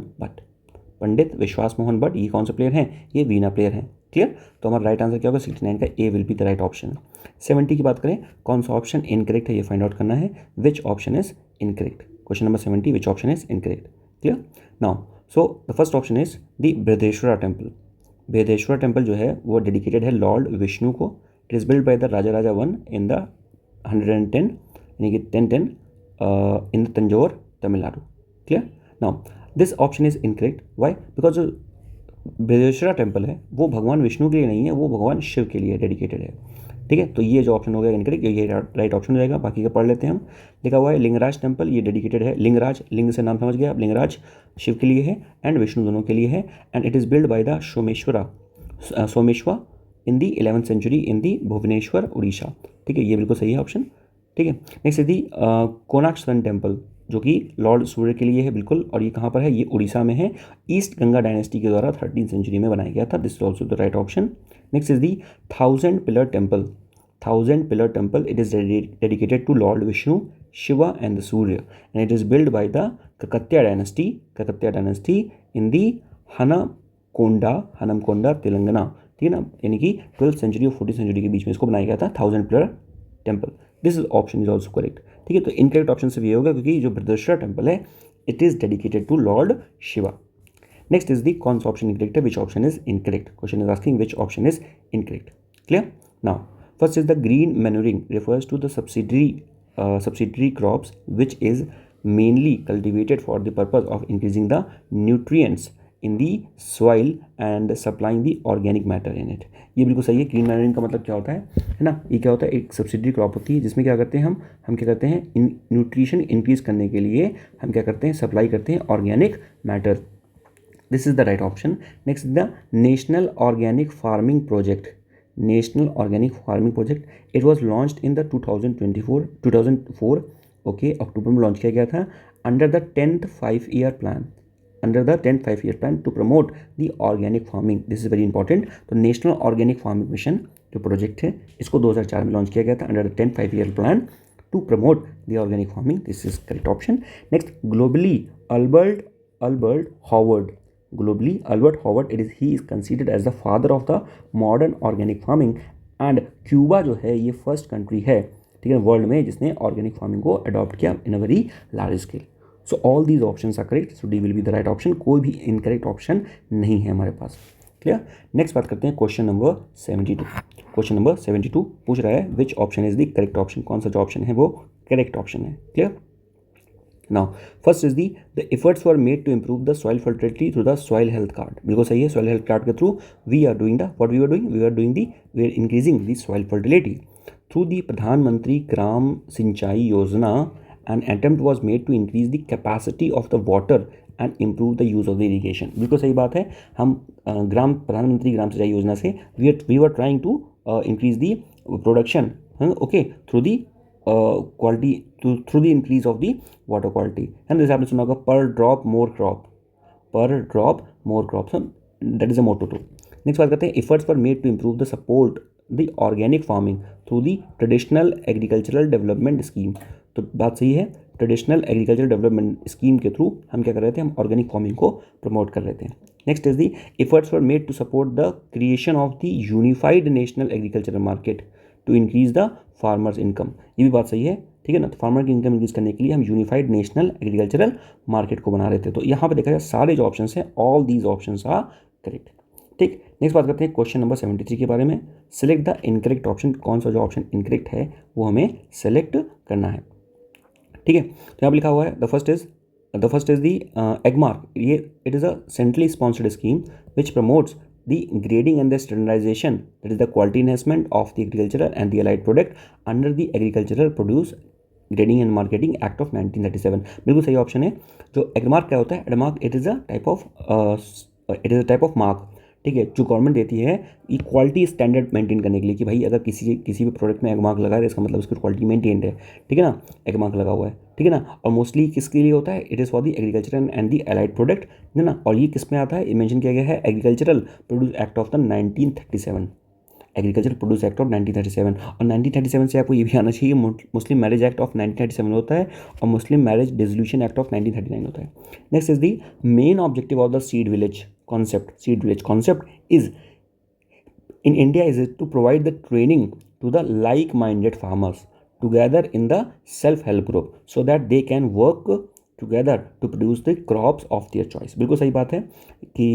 भट्ट। ये कौन से प्लेयर हैं? ये वीणा प्लेयर हैं। क्लियर? तो हमारा राइट आंसर क्या होगा? 69 का A will be the right option. 70 की बात करें, कौन सा ऑप्शन इनकरेक्ट है ये फाइंड आउट करना है। Which option is incorrect? Question number 70, which option is incorrect? Clear? Now so the first option is the Brihadeshwara temple जो है वो डेडिकेटेड है लॉर्ड विष्णु को। It is build by the Raja 1 in the 110 यानी कि 1010 in the Tanjore Tamil Nadu. Clear? Now this option is incorrect. Why? Because जो बृहदेश्वरा टेम्पल है वो भगवान विष्णु के लिए नहीं है, वो भगवान शिव के लिए डेडिकेटेड है। ठीक है, तो ये जो ऑप्शन हो गया इनकरेक्ट, ये राइट ऑप्शन हो जाएगा। बाकी का पढ़ लेते हैं हम। लिखा हुआ है लिंगराज टेम्पल, ये डेडिकेटेड है लिंगराज, लिंग से नाम समझ गया आप, लिंगराज शिव के लिए है एंड विष्णु दोनों के लिए है। And it is build by the Someshwar in the 11th century in the Bhubaneswar Orissa. ठीक है, ये बिल्कुल सही है ऑप्शन। ठीक है, next is the Konark sun temple जो कि लॉर्ड सूर्य के लिए है बिल्कुल, और ये कहाँ पर है? ये उड़ीसा में है। ईस्ट गंगा डायनेस्टी के द्वारा 13th सेंचुरी में बनाया गया था। This is also the right option. Next is the 1000 pillar temple, it is dedicated to lord Vishnu, Shiva and the Surya, and it is build by the Kakatiya dynasty in the Hanamkonda Telangana. ठीक है ना, यानी कि 12th सेंचुरी और 14th सेंचुरी के बीच में इसको बनाया गया था 1000 pillar temple. This is option is also correct. ठीक है, तो इनकरेक्ट ऑप्शन से ये होगा क्योंकि जो बृहदेश्वरा टेम्पल है it is dedicated to lord Shiva. Next is the कौन सा ऑप्शन इनकरेक्ट है? Which option is incorrect? Question is asking which option is incorrect. Clear? Now first is the green manuring refers to the subsidiary crops which is mainly cultivated for the purpose of increasing the nutrients in the soil and supplying the organic matter in it। ये बिल्कुल सही है। ग्रीन मैन्यूरिंग का मतलब क्या होता है ना? ये क्या होता है? एक सब्सिडरी क्रॉप होती है जिसमें क्या करते हैं हम क्या करते हैं? न्यूट्रिशन इंक्रीज करने के लिए हम क्या करते हैं? सप्लाई करते हैं organic matter. This is the right option. Next the national organic farming project, it was launched in the 2004 okay, अक्टूबर में लॉन्च किया गया था under the 10th 5-year plan to promote the organic farming. This is very important. तो नेशनल ऑर्गेनिक फार्मिंग मिशन जो प्रोजेक्ट है इसको 2004 में लॉन्च किया गया था under the 10th 5-year plan to promote the organic farming. This is correct option. Next, globally Albert Howard he is considered as the father of the modern organic farming and Cuba जो है ये फर्स्ट कंट्री है, ठीक है, वर्ल्ड में जिसने ऑर्गेनिक फार्मिंग को अडॉप्ट किया in a very large scale. So all these options are correct, so D will be the right option. कोई भी इनकरेक्ट ऑप्शन नहीं है हमारे पास। क्लियर? नेक्स्ट बात करते हैं क्वेश्चन नंबर 72 पूछ रहा है which option is the correct option, कौन सा जो ऑप्शन है वो करेक्ट ऑप्शन है। Clear? Now first is the efforts were made to improve the soil fertility through the soil health card. बिल्कुल सही है, सॉइल हेल्थ कार्ड के through we are doing the what we are doing we are increasing the soil fertility through the Pradhanmantri Gram Sinchai Yojana. An attempt was made to increase the capacity of the water and improve the use of the irrigation. बिल्कुल सही बात है, हम प्रधानमंत्री ग्राम सिंचाई योजना से we were trying to increase the production, okay, through the quality, through the increase of the water quality. है ना, जैसे आपने सुना होगा per drop more crop, per drop more crop, that is a motto too. Next बात करते हैं, efforts were made to improve the support the organic farming through the traditional agricultural development scheme. तो बात सही है, ट्रेडिशनल एग्रीकल्चर डेवलपमेंट स्कीम के थ्रू हम क्या कर रहे थे, हम ऑर्गेनिक फार्मिंग को प्रमोट कर रहे थे। Next is the efforts were made to support the creation of the unified national agricultural market to increase the farmers income. ये भी बात सही है, ठीक है ना। तो फार्मर की इनकम इंक्रीज करने के लिए हम यूनिफाइड नेशनल एग्रीकल्चरल मार्केट को बना रहे थे। तो यहाँ पे देखा जाए सारे जो ऑप्शन हैं, all these option are correct. ठीक, नेक्स्ट बात करते हैं क्वेश्चन नंबर 73 के बारे में। सिलेक्ट द इनकरेक्ट ऑप्शन, कौन सा जो ऑप्शन इनकरेक्ट है वो हमें सेलेक्ट करना है। ठीक है, तो यहाँ पर लिखा हुआ है the first is the Agmark. ये it is a centrally sponsored scheme which promotes the grading and the standardization, that is the quality enhancement of the agricultural and the allied product under the agricultural produce grading and marketing act of 1937। बिल्कुल सही ऑप्शन है। जो एगमार्क क्या होता है, Agmark it is a type of mark, ठीक है, जो गवर्नमेंट देती है इक्वालिटी स्टैंडर्ड मेंटेन करने के लिए कि भाई अगर किसी भी प्रोडक्ट में एगमार्क लगा है तो इसका मतलब उसकी क्वालिटी मेंटेन्ड है, ठीक है ना, एगमार्क लगा हुआ है, ठीक है ना। और मोस्टली किसके लिए होता है, it is for the agriculture and the allied product, है ना। और ये किस में आता है, मेंशन किया गया है agricultural produce act of the 1937, agriculture produce act of 1937। और 1937 से आपको ये भी आना चाहिए, मुस्लिम मैरिज एक्ट ऑफ 1937 होता है और मुस्लिम मैरिज डिसोल्यूशन एक्ट ऑफ 1939 होता है। Next is the main objective of the seed village concept, seed village concept is in India is to provide the training to the like-minded farmers together in the self-help group so that they can work together to produce the crops of their choice। बिल्कुल सही बात है कि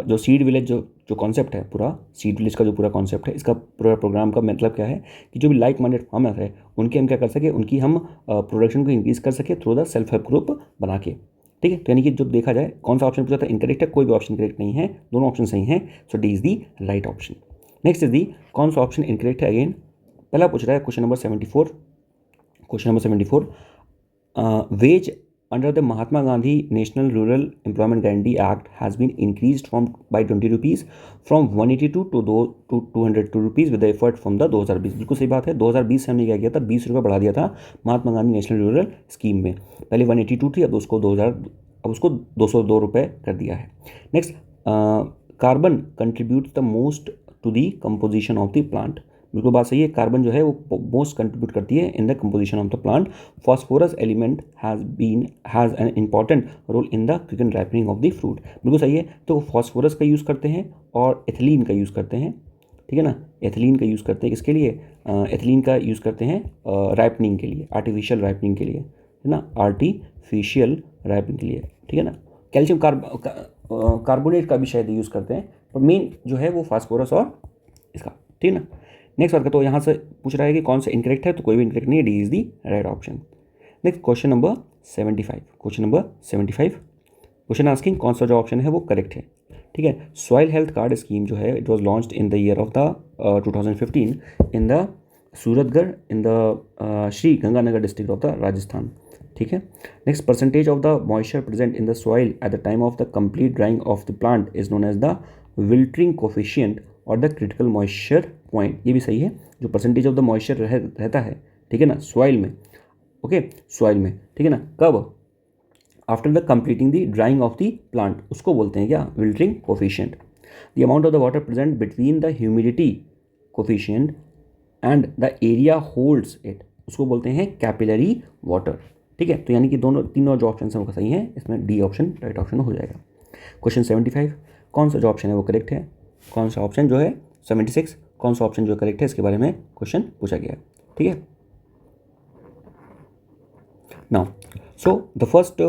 जो सीड विलेज जो कॉन्सेप्ट है, पूरा सीड विलेज का जो पूरा कॉन्सेप्ट है, इसका पूरा प्रोग्राम का मतलब क्या है कि जो भी लाइक माइंडेड फार्मर है उनके हम क्या कर सके, उनकी हम प्रोडक्शन को इंक्रीज कर सके through the self help group बना के। ठीक है, तो यानी कि जो देखा जाए कौन सा ऑप्शन पूछा था इनकरेक्ट है, कोई भी ऑप्शन करेक्ट नहीं है, दोनों ऑप्शन सही हैं। So D is the right option. Next is the कौन सा ऑप्शन इनकरेक्ट है, अगेन पहला पूछ रहा है question number 74। Question number 74, wage under the Mahatma Gandhi national rural employment guarantee act has been increased from by 20 rupees from 182 to 202 rupees with effort from the 2020। बिल्कुल सही बात है, 2020 से हमने क्या किया था, 20 रुपये बढ़ा दिया था महात्मा गांधी नेशनल रूरल स्कीम में। पहले 182 थी, अब उसको 202 रुपये कर दिया है। Next, carbon contribute the most to the composition of the plant. बिल्कुल बात सही है, कार्बन जो है वो मोस्ट कंट्रीब्यूट करती है in the composition of the plant. Phosphorus element has an important role in the quick ripening of the fruit. बिल्कुल सही है, तो फॉस्फोरस का यूज़ करते हैं और एथिलीन का यूज़ करते हैं, ठीक है ना। एथिलीन का यूज़ करते हैं किसके लिए, एथिलीन का यूज़ करते हैं राइपनिंग के लिए, आर्टिफिशियल राइपनिंग के लिए, है ना, आर्टिफिशियल राइपनिंग के लिए, ठीक है ना। कैल्शियम कार्बोनेट का भी शायद यूज़ करते हैं, पर मेन जो है वो फास्फोरस और इसका, ठीक है ना। नेक्स्ट बात, तो यहाँ से पूछ रहा है कि कौन सा इनकरेक्ट है, तो कोई भी इनकरेक्ट नहीं है, D is the right option. Next question number 75। Question number 75 question asking कौन सा जो ऑप्शन है वो करेक्ट है, ठीक है। सॉइल हेल्थ कार्ड स्कीम जो है it was launched in the year of the 2015 in the Suratgarh in the Shri Ganganagar district of the Rajasthan, ठीक है। Next, percentage of the moisture present in the soil at the time of the complete drying of the plant is known as the wilting coefficient और द क्रिटिकल मॉइस्चर पॉइंट। ये भी सही है, जो परसेंटेज ऑफ द मॉइस्चर रहता है, ठीक है ना, सॉइल में, ओके, सॉइल में, ठीक है ना, कब, after the completing the drying of the plant, उसको बोलते हैं क्या, wilting coefficient. The amount of the water present between the humidity coefficient and the area holds it, उसको बोलते हैं कैपिलरी वाटर, तीन है। तो यानी कि तीनों जो ऑप्शन हैं वो सही हैं, इसमें डी ऑप्शन राइट ऑप्शन हो जाएगा। क्वेश्चन 75, कौन सा जो ऑप्शन है वो करेक्ट है, कौन सा ऑप्शन जो है 76 कौन सा ऑप्शन जो करेक्ट है, इसके बारे में क्वेश्चन पूछा गया है, ठीक है। Now so the first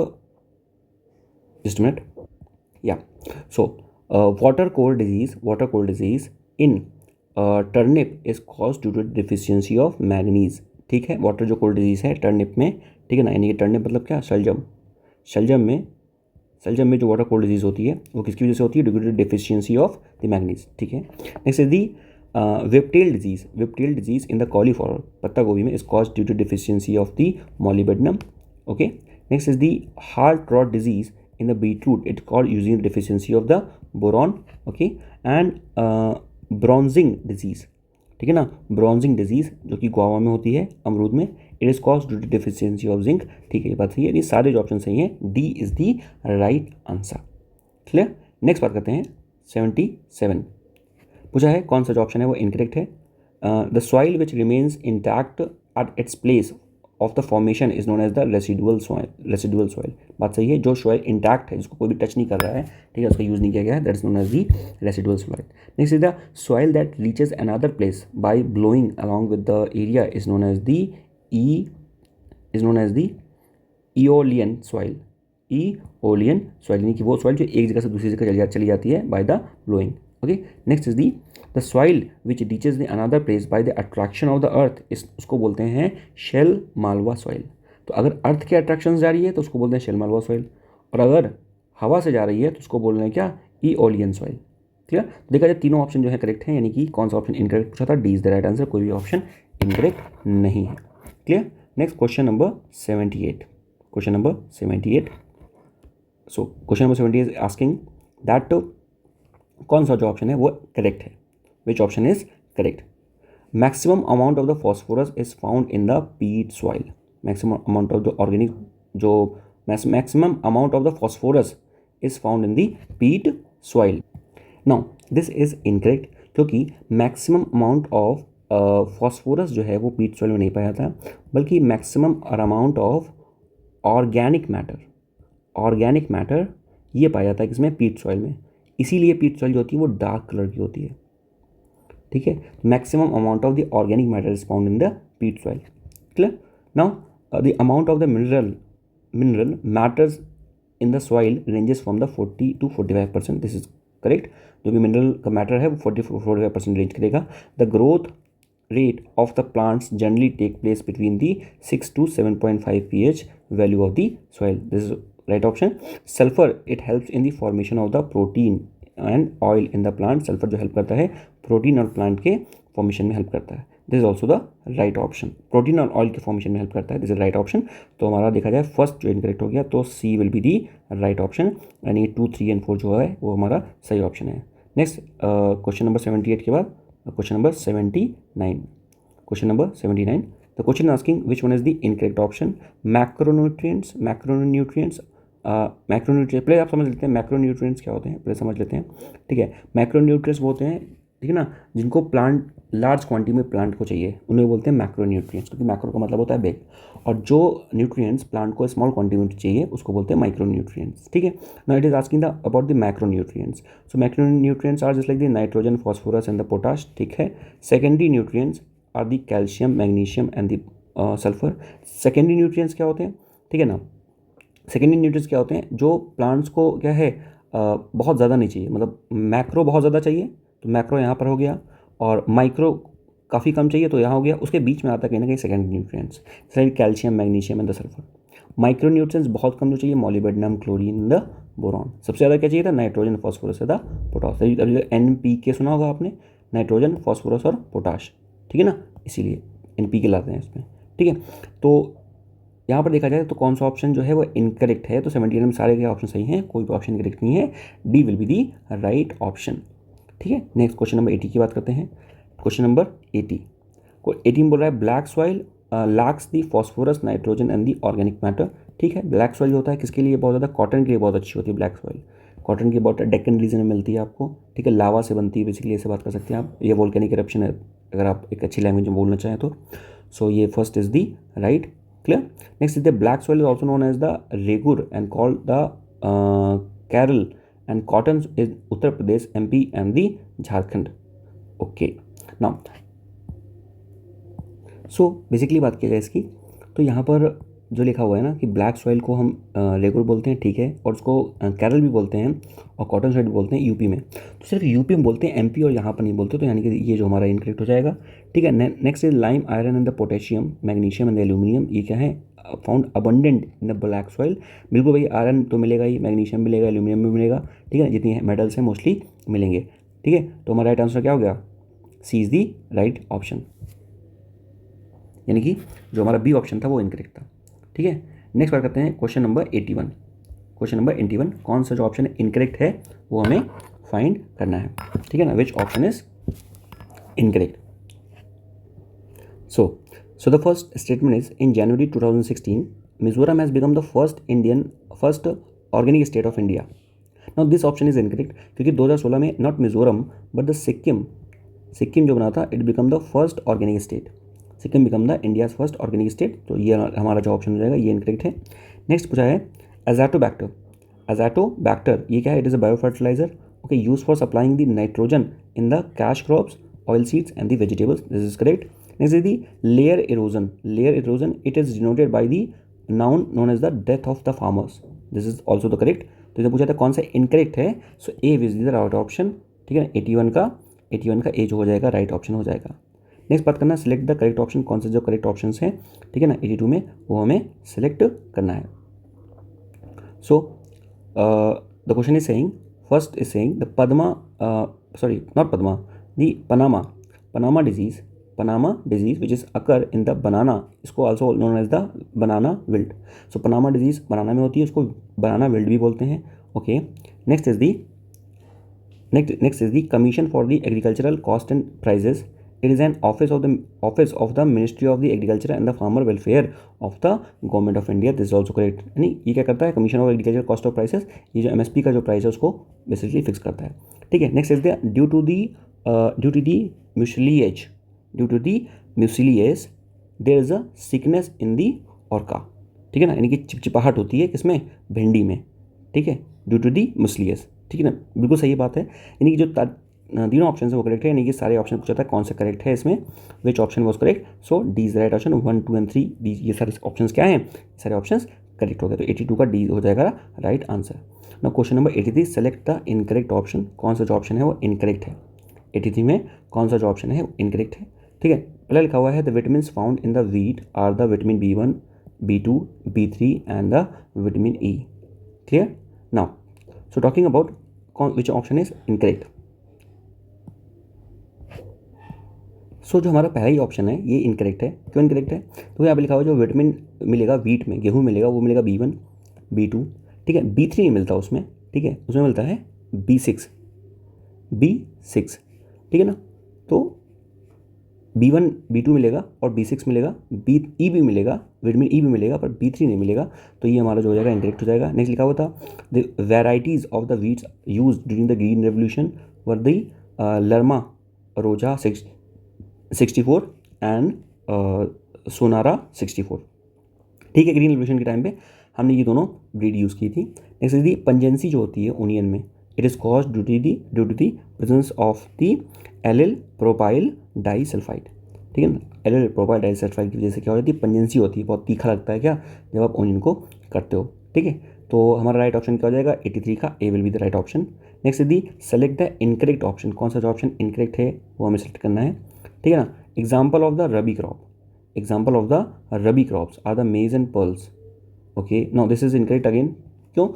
just minute या so water cold disease in turnip is cause due to deficiency of manganese, ठीक है। वाटर जो कोल्ड डिजीज है टर्निप में, ठीक है ना, यानी कि टर्निप मतलब क्या, शलजम, शलजम में जो वाटर कोल्ड डिजीज़ होती है वो किसकी वजह से होती है? Due to deficiency of the manganese, ठीक है। Next is the whiptail disease in the cauliflower, पत्ता गोभी में, is cause due to deficiency of the molybdenum, okay. Next is the heart rot disease in the beetroot, it called using deficiency of the boron, okay. And bronzing disease, ठीक है ना, ब्रॉन्जिंग डिजीज़ जो कि गुआवा में होती है, अमरूद में, it is cause due to deficiency of zinc, ठीक है, ये बात सही है। ये सारे जो ऑप्शन सही हैं, D is the right answer, clear. Next बात करते हैं 77, पूछा है कौन सा जो ऑप्शन है वो इनकरेक्ट है। The soil which remains intact at its place of the formation is known as the residual soil, बात सही है। जो सॉइल इंटैक्ट है, जिसको कोई भी टच नहीं कर रहा है, ठीक है, उसका यूज़ नहीं किया गया है, that is known as the residual soil. Next is the soil that reaches another place by blowing along with the area is known as the aeolian soil, यानी कि वो सॉइल जो एक जगह से दूसरी जगह चली जाती है by the blowing, okay. Next is the the soil which reaches the another place by the attraction of the earth, उसको बोलते हैं शेल मालवा सॉइल। तो अगर अर्थ के अट्रैक्शन जा रही है तो उसको बोलते हैं शेल मालवा सॉइल, और अगर हवा से जा रही है तो उसको बोलना है क्या? Aeolian soil, clear. देखा जाए तीनों ऑप्शन जो है करेक्ट है, यानी कि कौन सा ऑप्शन इनकरेक्ट पूछा था, D is the right answer, कोई भी ऑप्शन इनकरेक्ट नहीं है, clear. Next question number 78, so question number 78 is asking that कौन सा जो ऑप्शन है वो करेक्ट है, which option is correct. Maximum amount of the phosphorus is found in the peat soil, maximum amount of the organic जो maximum amount of the phosphorus is found in the peat soil. Now this is incorrect, क्योंकि मैक्सिमम अमाउंट ऑफ फॉस्फोरस जो है वो पीट सॉइल में नहीं पाया था, बल्कि maximum amount of organic matter ये पाया जाता है किसमें? पीट सॉइल में। इसीलिए पीट सॉइल जो होती है वो डार्क कलर की होती है, ठीक है। Maximum amount of the organic matter is found in the peat soil, clear. Now the amount of the mineral matters in the soil ranges from the 40 to 45%, this is correct. जो भी मिनरल का मैटर है वो 40-45% रेंज करेगा। The growth rate of the plants generally take place between the 6 to 7.5 pH value of the soil, this is right option. Sulfur, it helps in the formation of the protein and oil in the plant, sulfur जो help करता है प्रोटीन और प्लांट के फॉर्मेशन में हेल्प करता है, this is also the right option. Protein और ऑयल के फॉर्मेशन में हेल्प करता है, दिस इज राइट ऑप्शन। तो हमारा देखा जाए फर्स्ट जो इनकरेक्ट हो गया, तो C will be the right option, यानी 2, 3 and 4 जो है वो हमारा सही ऑप्शन है। नेक्स्ट क्वेश्चन नंबर 78 के बाद question number 79, the question asking which one is the incorrect option. Macronutrients, पहले आप समझ लेते हैं मैक्रोन्यूट्रिएंट्स क्या होते हैं, पहले समझ लेते हैं, ठीक है। मैक्रोन्यूट्रिएंट्स वो होते हैं, ठीक है ना, जिनको प्लांट लार्ज क्वांटिटी में प्लांट को चाहिए, उन्हें बोलते हैं मैक्रोन्यूट्रिएंट्स, क्योंकि मैक्रो का मतलब होता है बिग, और जो न्यूट्रिएंट्स प्लांट को स्मॉल क्वांटिटी में चाहिए उसको बोलते हैं माइक्रोन्यूट्रिएंट्स, ठीक है। Now it is asking the about the macronutrients. So macronutrients are just like the nitrogen, phosphorus and the potash, ठीक है। Secondary nutrients are the calcium, magnesium and the sulphur. Secondary nutrients क्या होते हैं, ठीक है ना, सेकेंडरी न्यूट्रिएंट्स क्या होते हैं जो प्लांट्स को क्या है बहुत ज़्यादा नहीं चाहिए, मतलब मैक्रो बहुत ज़्यादा चाहिए तो मैक्रो यहाँ पर हो गया, और माइक्रो काफ़ी कम चाहिए तो यहाँ हो गया, उसके बीच में आता है कहीं ना कहीं सेकेंडरी न्यूट्रिएंट्स, जैसे calcium, magnesium and the sulphur. Micro nutrients बहुत कम जो चाहिए, मॉलिबेडनम, क्लोरीन, द बोरॉन। सबसे ज़्यादा क्या चाहिए था? Nitrogen, phosphorus, the potash. अभी NPK सुना होगा आपने, नाइट्रोजन, फॉस्फोरस और पोटाश, ठीक है ना, इसीलिए NPK लाते हैं इसमें, ठीक है। तो यहाँ पर देखा जाए तो कौन सा ऑप्शन जो है वो इनकरेक्ट है, तो 78 में सारे के ऑप्शन सही हैं, कोई भी ऑप्शन इनकरेक्ट नहीं है, D will be the right option, ठीक है। नेक्स्ट क्वेश्चन नंबर 80 की बात करते हैं। क्वेश्चन नंबर 80 में बोल रहा है black soil lakhs the phosphorus, nitrogen and the organic matter, ठीक है। ब्लैक सॉइल जो होता है किसके लिए बहुत ज़्यादा? कॉटन के लिए बहुत अच्छी होती है ब्लैक सॉइल। कॉटन की बहुत डेक्कन रीजन में मिलती है आपको, ठीक है, लावा से बनती है बेसिकली, ऐसे बात कर सकते हैं आप, ये वोल्केनिक इरप्शन है अगर आप एक अच्छी लैंग्वेज में बोलना चाहें तो। सो ये first is the right, clear. Next is the black soil is also known as the regur and called the Kerala and cotton is Uttar Pradesh, MP and the Jharkhand, okay. Now so basically बात की जाए इसकी, तो यहाँ पर जो लिखा हुआ है ना कि ब्लैक सॉइल को हम रेगुर बोलते हैं, ठीक है, और उसको केरल भी बोलते हैं और कॉटन सॉइल भी बोलते हैं यूपी में, तो सिर्फ यूपी में बोलते हैं, MP और यहाँ पर नहीं बोलते, तो यानी कि ये जो हमारा इनकरेक्ट हो जाएगा, ठीक है। Next is lime, iron and the potassium, magnesium and the aluminium, ये क्या है? Found abundant in the black soil. बिल्कुल भाई, आयरन तो मिलेगा ही, मैग्नीशियम मिलेगा, एल्यूमिनियम भी मिलेगा, ठीक है, जितनी मेटल्स हैं मोस्टली मिलेंगे, ठीक है। तो हमारा राइट आंसर क्या हो गया? सी इज़ दी राइट ऑप्शन, यानी कि जो हमारा बी ऑप्शन था वो इनकरेक्ट था, ठीक है। नेक्स्ट बात करते हैं क्वेश्चन नंबर 81। क्वेश्चन नंबर 81, कौन सा जो ऑप्शन इनकरेक्ट है वो हमें फाइंड करना है, ठीक है ना। विच option is incorrect? So the first statement is in January 2016, Mizoram has become the first organic state of India. Now this option is incorrect क्योंकि 2016 में not Mizoram but the Sikkim जो बना था it become the first organic state. Sikkim become the India's first organic state. तो ये हमारा जो ऑप्शन हो जाएगा ये इनकरेक्ट है। नेक्स्ट पूछा है Azotobacter ये क्या है? It is a bio fertiliser, okay, use for supplying the nitrogen in the cash crops, oil seeds and the vegetables, this is correct. Next is the layer erosion, it is denoted by the noun known as the death of the farmers, this is also the correct. तो इसे पूछा था कौन सा इनकरेक्ट है, so A is the right option, ठीक है। 81 का ए जो हो जाएगा राइट ऑप्शन हो जाएगा। नेक्स्ट बात करना सिलेक्ट द करेक्ट ऑप्शन, कौन से जो करेक्ट ऑप्शन हैं, ठीक है ना, 82 में वो हमें सिलेक्ट करना है। सो the question is saying, first is saying the Panama disease which is occur in the banana, इसको also known as the banana wilt. So Panama disease बनाना में होती है, उसको banana wilt भी बोलते हैं, okay. Next is the Commission for the Agricultural Cost and Prices. It is an office of the Ministry of the Agriculture and the Farmer Welfare of the Government of India. This is also correct. यानी ये क्या करता है? Commission of agriculture cost of prices, ये जो MSP का जो प्राइस है उसको बेसिकली फिक्स करता है, ठीक है। Next is the due to the mucilage there is a sickness in the ऑर्का, ठीक है ना, यानी कि चिपचिपाहट होती है किसमें? भिंडी में, ठीक है, ड्यू टू दी म्यूसिलिएज, ठीक है ना, बिल्कुल सही बात है। यानी कि जो तीनों ऑप्शन है वो करेक्ट है, यानी कि सारे ऑप्शन पूछा था कौन सा करेक्ट है इसमें, which option was correct. So D is right option, 1, 2 and 3 D, ये सारे ऑप्शन क्या हैं? सारे ऑप्शन करेक्ट हो गए, तो 82 का डी हो जाएगा right answer. Now question number 83, select the incorrect option, कौन सा जो ऑप्शन है वो इनकरेक्ट है। 83 में कौन सा जो ऑप्शन है वो इनकरेक्ट है, ठीक है। पहले लिखा हुआ है the vitamin found in the wheat are the vitamin B1, B2, B3 and the vitamin E, clear. Now so talking about which option is incorrect. So जो हमारा पहला ही ऑप्शन है ये इनकरेक्ट है। क्यों इनकरेक्ट है? तो यहाँ पे लिखा हुआ जो विटामिन मिलेगा वीट में, गेहूँ मिलेगा, वो मिलेगा B1, B2, ठीक है, B3 नहीं मिलता उसमें, ठीक है, उसमें मिलता है B6, ठीक है ना। तो B1, B2 मिलेगा और B6 मिलेगा, E भी मिलेगा, विटामिन E भी मिलेगा, पर B3 नहीं मिलेगा, तो ये हमारा जो हो जाएगा इनकरेक्ट हो जाएगा। नेक्स्ट लिखा हुआ था the varieties of the weeds use during the green revolution were the लर्मा रोजा 64 एंड सोनारा 64, ठीक है। ग्रीन रेवोल्यूशन के टाइम पे हमने ये दोनों ब्रीड यूज़ की थी। नेक्स्ट दी पंजेंसी जो होती है ओनियन में, it is cause due to the presence of the allyl propyl disulphide, ठीक है ना। एलिल प्रोपाइल डाइसल्फाइड की वजह से क्या हो जाती है? पंजेंसी होती है, बहुत तीखा लगता है क्या जब आप ओनियन को करते हो, ठीक है। तो हमारा राइट ऑप्शन क्या हो जाएगा? 83 का A will be the right option. Next the select the incorrect option, कौन सा जो ऑप्शन इनकरेक्ट है वो हमें सेलेक्ट करना है, ठीक है ना। Example of the rabi crops are the maize and pearls, okay. Now this is incorrect again, क्यों?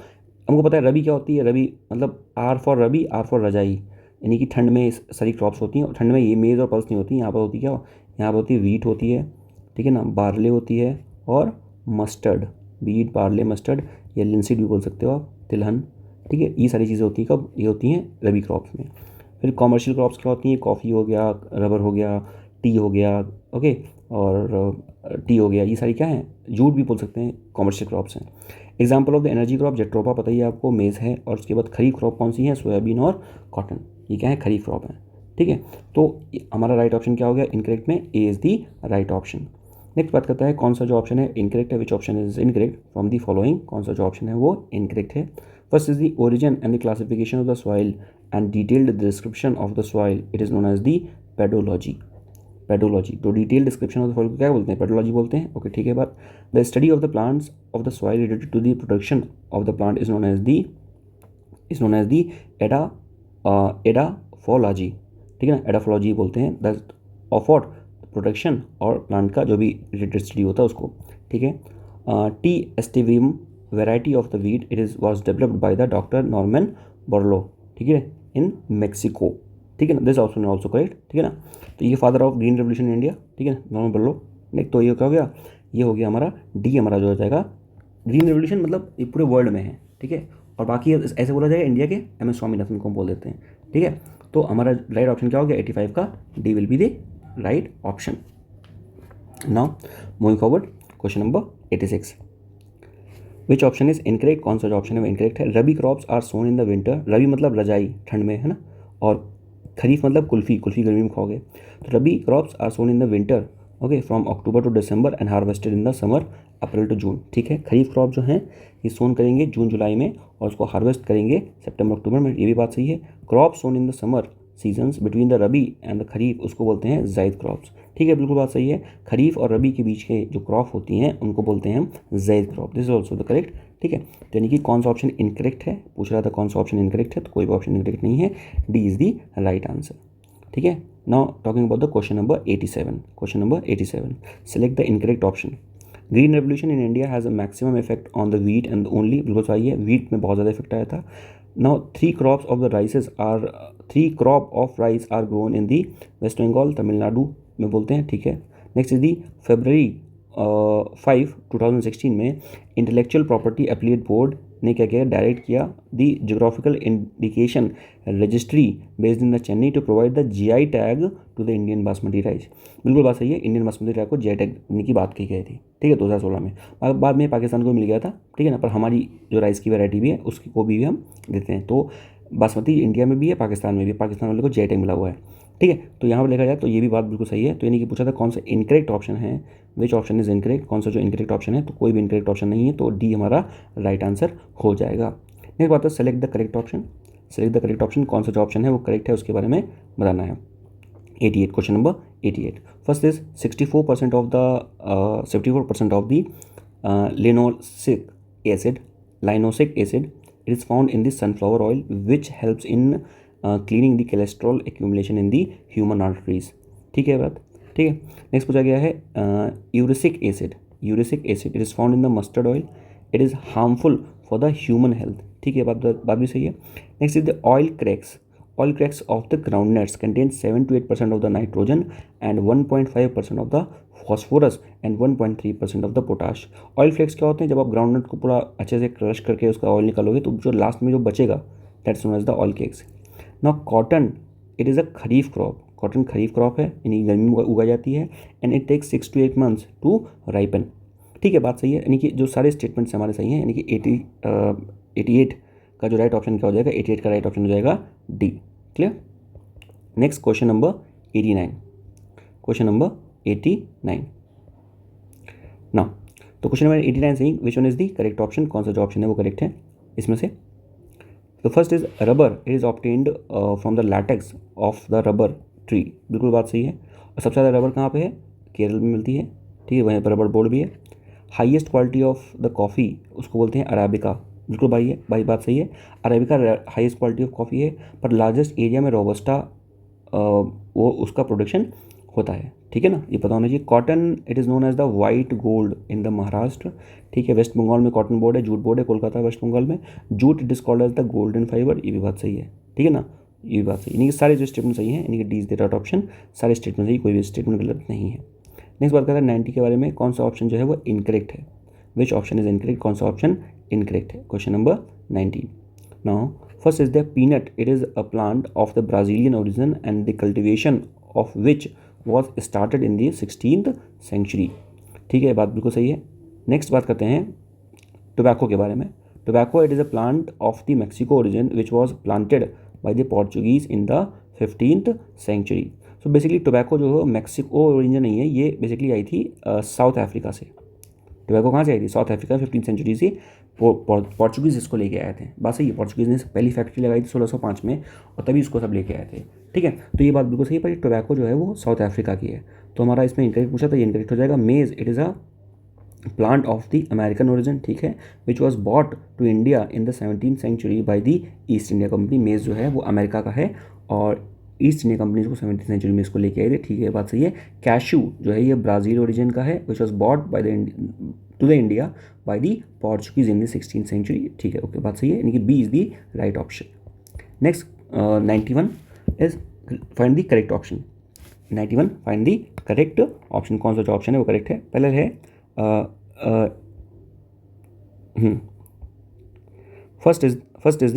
हमको पता है रबी क्या होती है, रबी मतलब R for rabi, R for razai, यानी कि ठंड में सारी क्रॉप्स होती हैं, और ठंड में ये मेज और पल्स नहीं होती, यहाँ पर होती क्या, यहाँ पर होती है वीट होती है, ठीक है ना, बार्ले होती है और मस्टर्ड, वीट, बार्ले, मस्टर्ड या लिंसीड भी बोल सकते हो आप, तिलहन, ठीक है। ये सारी चीज़ें होती हैं कब? ये होती हैं रबी क्रॉप्स में। फिर कॉमर्शियल क्रॉप्स क्या होती हैं? कॉफ़ी हो गया, रबर हो गया, टी हो गया, ओके, और टी हो गया, ये सारी क्या हैं? जूट भी बोल सकते हैं, कॉमर्शियल क्रॉप्स हैं। Example of the energy crop jatropha पता ही है आपको, मेज़ है, और उसके बाद खरीफ क्रॉप कौन सी है? सोयाबीन और कॉटन, ये क्या है? खरीफ क्रॉप है, ठीक है। तो हमारा राइट ऑप्शन क्या हो गया इनकरेक्ट में? A is the right option. Next बात करता है कौन सा जो ऑप्शन है इनकरेक्ट है, which option is incorrect from the following, कौन सा जो ऑप्शन है वो इनकरेक्ट है। First is the origin and the classification of the soil and detailed description of the soil, it is known as the pedology. तो detail description of the soil को क्या बोलते हैं? पेडोलॉजी बोलते हैं, ओके, ठीक है। बात the study of the plants of the soil related to the production of the plant is known as the edaphology, ठीक है ना, एडाफोलॉजी बोलते हैं। The of what? प्रोडक्शन और प्लांट का जो भी रिलेटेड स्टडी होता है उसको, ठीक है। T aestivum variety of the wheat it is was developed by the doctor Norman Borlaug, ठीक है, इन मेक्सिको, ठीक है ना, दिस ऑप्शन ऑल्सो करेक्ट, ठीक है ना। तो ये father of green revolution in India, ठीक है ना, नॉर्मन बोरलो। नेक्स्ट तो ये क्या हो गया, ये हो गया हमारा डी, हमारा जो हो जाएगा ग्रीन रेवोल्यूशन मतलब ये पूरे वर्ल्ड में है, ठीक है। और बाकी ऐसे बोला जाएगा इंडिया के एम एस स्वामीनाथन को हम बोल देते हैं, ठीक है। तो हमारा राइट ऑप्शन क्या हो गया 85 का D will be the right option. Now moving forward, question number 86, which option is incorrect, कौन सा जो ऑप्शन है वो इनकरेक्ट है। Rabi crops are sown in the winter, rabi मतलब रजाई ठंड में, है ना, और खरीफ मतलब कुल्फ़ी, कुल्फ़ी गर्मी में खाओगे। तो rabi crops are sown in the winter, okay, from October to December and harvested in the summer April to June, ठीक है। खरीफ क्रॉप जो है ये सोन करेंगे जून जुलाई में और उसको हार्वेस्ट करेंगे सितंबर अक्टूबर में, ये भी बात सही है। Crop sown in the summer seasons between the rabi and the kharif उसको बोलते हैं ज़ैद क्रॉप्स, ठीक है, बिल्कुल बात सही है। खरीफ और रबी के बीच के जो क्रॉप होती हैं उनको बोलते हैं हम zaid crop, this is also the correct, ठीक है। तो यानी कि कौन सा ऑप्शन इनकरेक्ट है, पूछ रहा था कौन सा ऑप्शन इनकरेक्ट है, तो कोई भी ऑप्शन इनकरेक्ट नहीं है, D is the right answer, ठीक है। Now talking about the question number 87, question number 87, select the incorrect option. Green revolution in India has a maximum effect on the wheat and only, बिल्कुल सही है, वीट में बहुत ज़्यादा इफेक्ट आया था। Now three crop of rice are grown in the west Bengal, Tamil Nadu में बोलते हैं, ठीक है। नेक्स्ट इज दी फरवरी 5 2016 में इंटेलेक्चुअल प्रॉपर्टी अपीलेट बोर्ड ने क्या किया, डायरेक्ट किया the geographical indication registry based in the Chennai to provide the GI tag to the Indian basmati rice, बिल्कुल बात सही है, इंडियन बासमती राइस को जीआई टैग देने की बात की गई थी, ठीक है, 2016 में। बाद में पाकिस्तान को मिल गया था, ठीक है ना, पर हमारी जो राइस की वैरायटी भी है उसकी को भी हम देते हैं। तो बासमती इंडिया में भी है, पाकिस्तान में भी, पाकिस्तान वाले को जीआई टैग मिला हुआ है, ठीक है। तो यहाँ पर देखा जाए तो ये भी बात बिल्कुल सही है। तो यानी कि पूछा था कौन सा इनकरेक्ट ऑप्शन है, विच ऑप्शन इज इनकरेक्ट, कौन सा जो इनकरेक्ट ऑप्शन है, तो कोई भी इनकरेक्ट ऑप्शन नहीं है, तो डी हमारा राइट आंसर हो जाएगा। नेक्स्ट बात है select the correct option, select the correct option, कौन सा जो ऑप्शन है वो करेक्ट है उसके बारे में बताना है। 88, question number 88, first is 64% of the linoleic acid it is found in the sunflower oil which helps in cleaning the cholesterol accumulation in the human arteries, ठीक है बात, ठीक है। नेक्स्ट पूछा गया है erucic acid it is found in the mustard oil, it is harmful for the human health, ठीक है, बात भी सही है। Next is the oil cracks of the groundnuts contain 7 to 8% of the nitrogen and 1.5% of the phosphorus and 1.3% of the potash. Oil flakes क्या होते हैं, जब आप ग्राउंडनट को पूरा अच्छे से क्रश करके उसका ऑयल निकालोगे तो जो लास्ट में जो बचेगा that's known as the oil cakes. Now cotton it is a kharif crop, cotton kharif crop है, यानी गर्मी में उगाई जाती है, and it takes 6 to 8 months to ripen, ठीक है, बात सही है। यानी कि जो सारे स्टेटमेंट्स हमारे सही हैं, यानी कि 88 का जो राइट ऑप्शन क्या हो जाएगा, 88 का राइट ऑप्शन हो जाएगा D, clear. Next question number 89, question number 89 ना, तो question number 89 saying which one is the correct option, कौन सा जो ऑप्शन है वो करेक्ट है इसमें से। तो first is rubber it is obtained from the latex of the rubber tree, बिल्कुल बात सही है। और सबसे ज़्यादा रबर कहाँ पे है, केरल में मिलती है, ठीक है, वहीं पर रबर बोर्ड भी है। Highest quality of the coffee उसको बोलते हैं अराबिका, बिल्कुल भाई बात सही है, arabica highest quality of coffee है, पर लार्जेस्ट एरिया में रोबस्टा वो उसका प्रोडक्शन होता है, ठीक है ना, ये पता होना चाहिए। Cotton it is known as the white gold in the Maharashtra, ठीक है, वेस्ट बंगाल में कॉटन बोर्ड है, जूट बोर्ड है, कोलकाता वेस्ट बंगाल में jute it is called as the golden fibre, ये भी बात सही है, ठीक है ना, ये भी बात सही, यानी कि सारे जो स्टेटमेंट सही हैं, यानी कि D is the right option, सारे स्टेटमेंट सही, कोई भी स्टेटमेंट गलत नहीं है। नेक्स्ट बात करते हैं 90 के बारे में, कौन सा ऑप्शन जो है वो इनकरेक्ट है, विच ऑप्शन इज इनकरेक्ट, कौन सा ऑप्शन इनकरेक्ट है, question number 90। Now first is the peanut it is a plant of the Brazilian origin and the cultivation of which was started in the 16th century, ठीक है, बात बिल्कुल सही है। नेक्स्ट बात करते हैं टोबैको के बारे में। Tobacco it is a plant of the Mexico origin which was planted by the Portuguese in the 15th century. So basically tobacco जो है मैक्सिको ओरिजिन नहीं है, ये बेसिकली आई थी साउथ अफ्रीका से। टोबैको कहाँ से आई थी, साउथ अफ्रीका, 15th सेंचुरी से पोर्चुगीज़ इसको लेके आए थे, बात सही है, पोर्चुगीज़ ने पहली फैक्ट्री लगाई थी 1605 में और तभी इसको सब लेके आए थे, ठीक है, तो ये बात बिल्कुल सही है, पर टोबैको जो है वो साउथ अफ्रीका की है। तो हमारा इसमें इनकरेक्ट पूछा था, ये इनकरेक्ट हो जाएगा। Maize it is a plant of the American origin, ठीक है, which was bought to India in the 17th century by the East India Company. Maize जो है वो अमेरिका का है और ईस्ट इंडिया कंपनी को 17th सेंचुरी में इसको लेके आए थे, ठीक है, बात सही है। कैशू जो है ये ब्राज़ील ओरिजिन का है, which was bought by the to the India by the Portuguese in the 16th century. ठीक है, ओके, बात सही है, यानी कि B is the right option. Next 91 is find the correct option. 91 find the correct option. कौन सा जो ऑप्शन है वो करेक्ट है? पहले है first is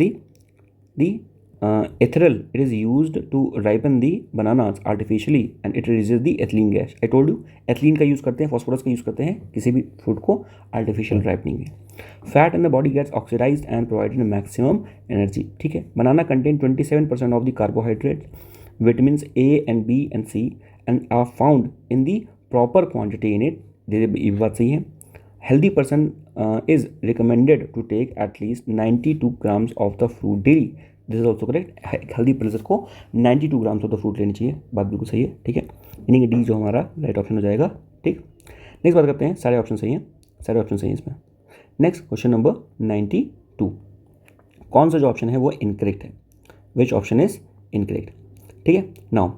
the ethyl. It is used to ripen the bananas artificially and it releases the ethylene gas. I told you ethylene का यूज़ करते हैं, phosphorus का यूज़ करते हैं किसी भी फ्रूट को artificial ripening में। Fat in the body gets oxidized and provided maximum energy। ठीक है, banana contain 27% of the carbohydrates, vitamins A and B and C and are found in the proper quantity in it। ये बात सही है। Healthy person is recommended to take at least 92 grams of the fruit daily। This is also correct. Healthy person को 92 ग्राम्स ऑफ द फ्रूट लेनी चाहिए, बात बिल्कुल सही है। ठीक है, यानी कि डी जो हमारा राइट ऑप्शन हो जाएगा। ठीक, नेक्स्ट बात करते हैं, सारे ऑप्शन सही हैं, सारे ऑप्शन सही हैं इसमें। नेक्स्ट क्वेश्चन नंबर 92, कौन सा जो ऑप्शन है वो इनकरेक्ट है? Which option is incorrect? ठीक है, now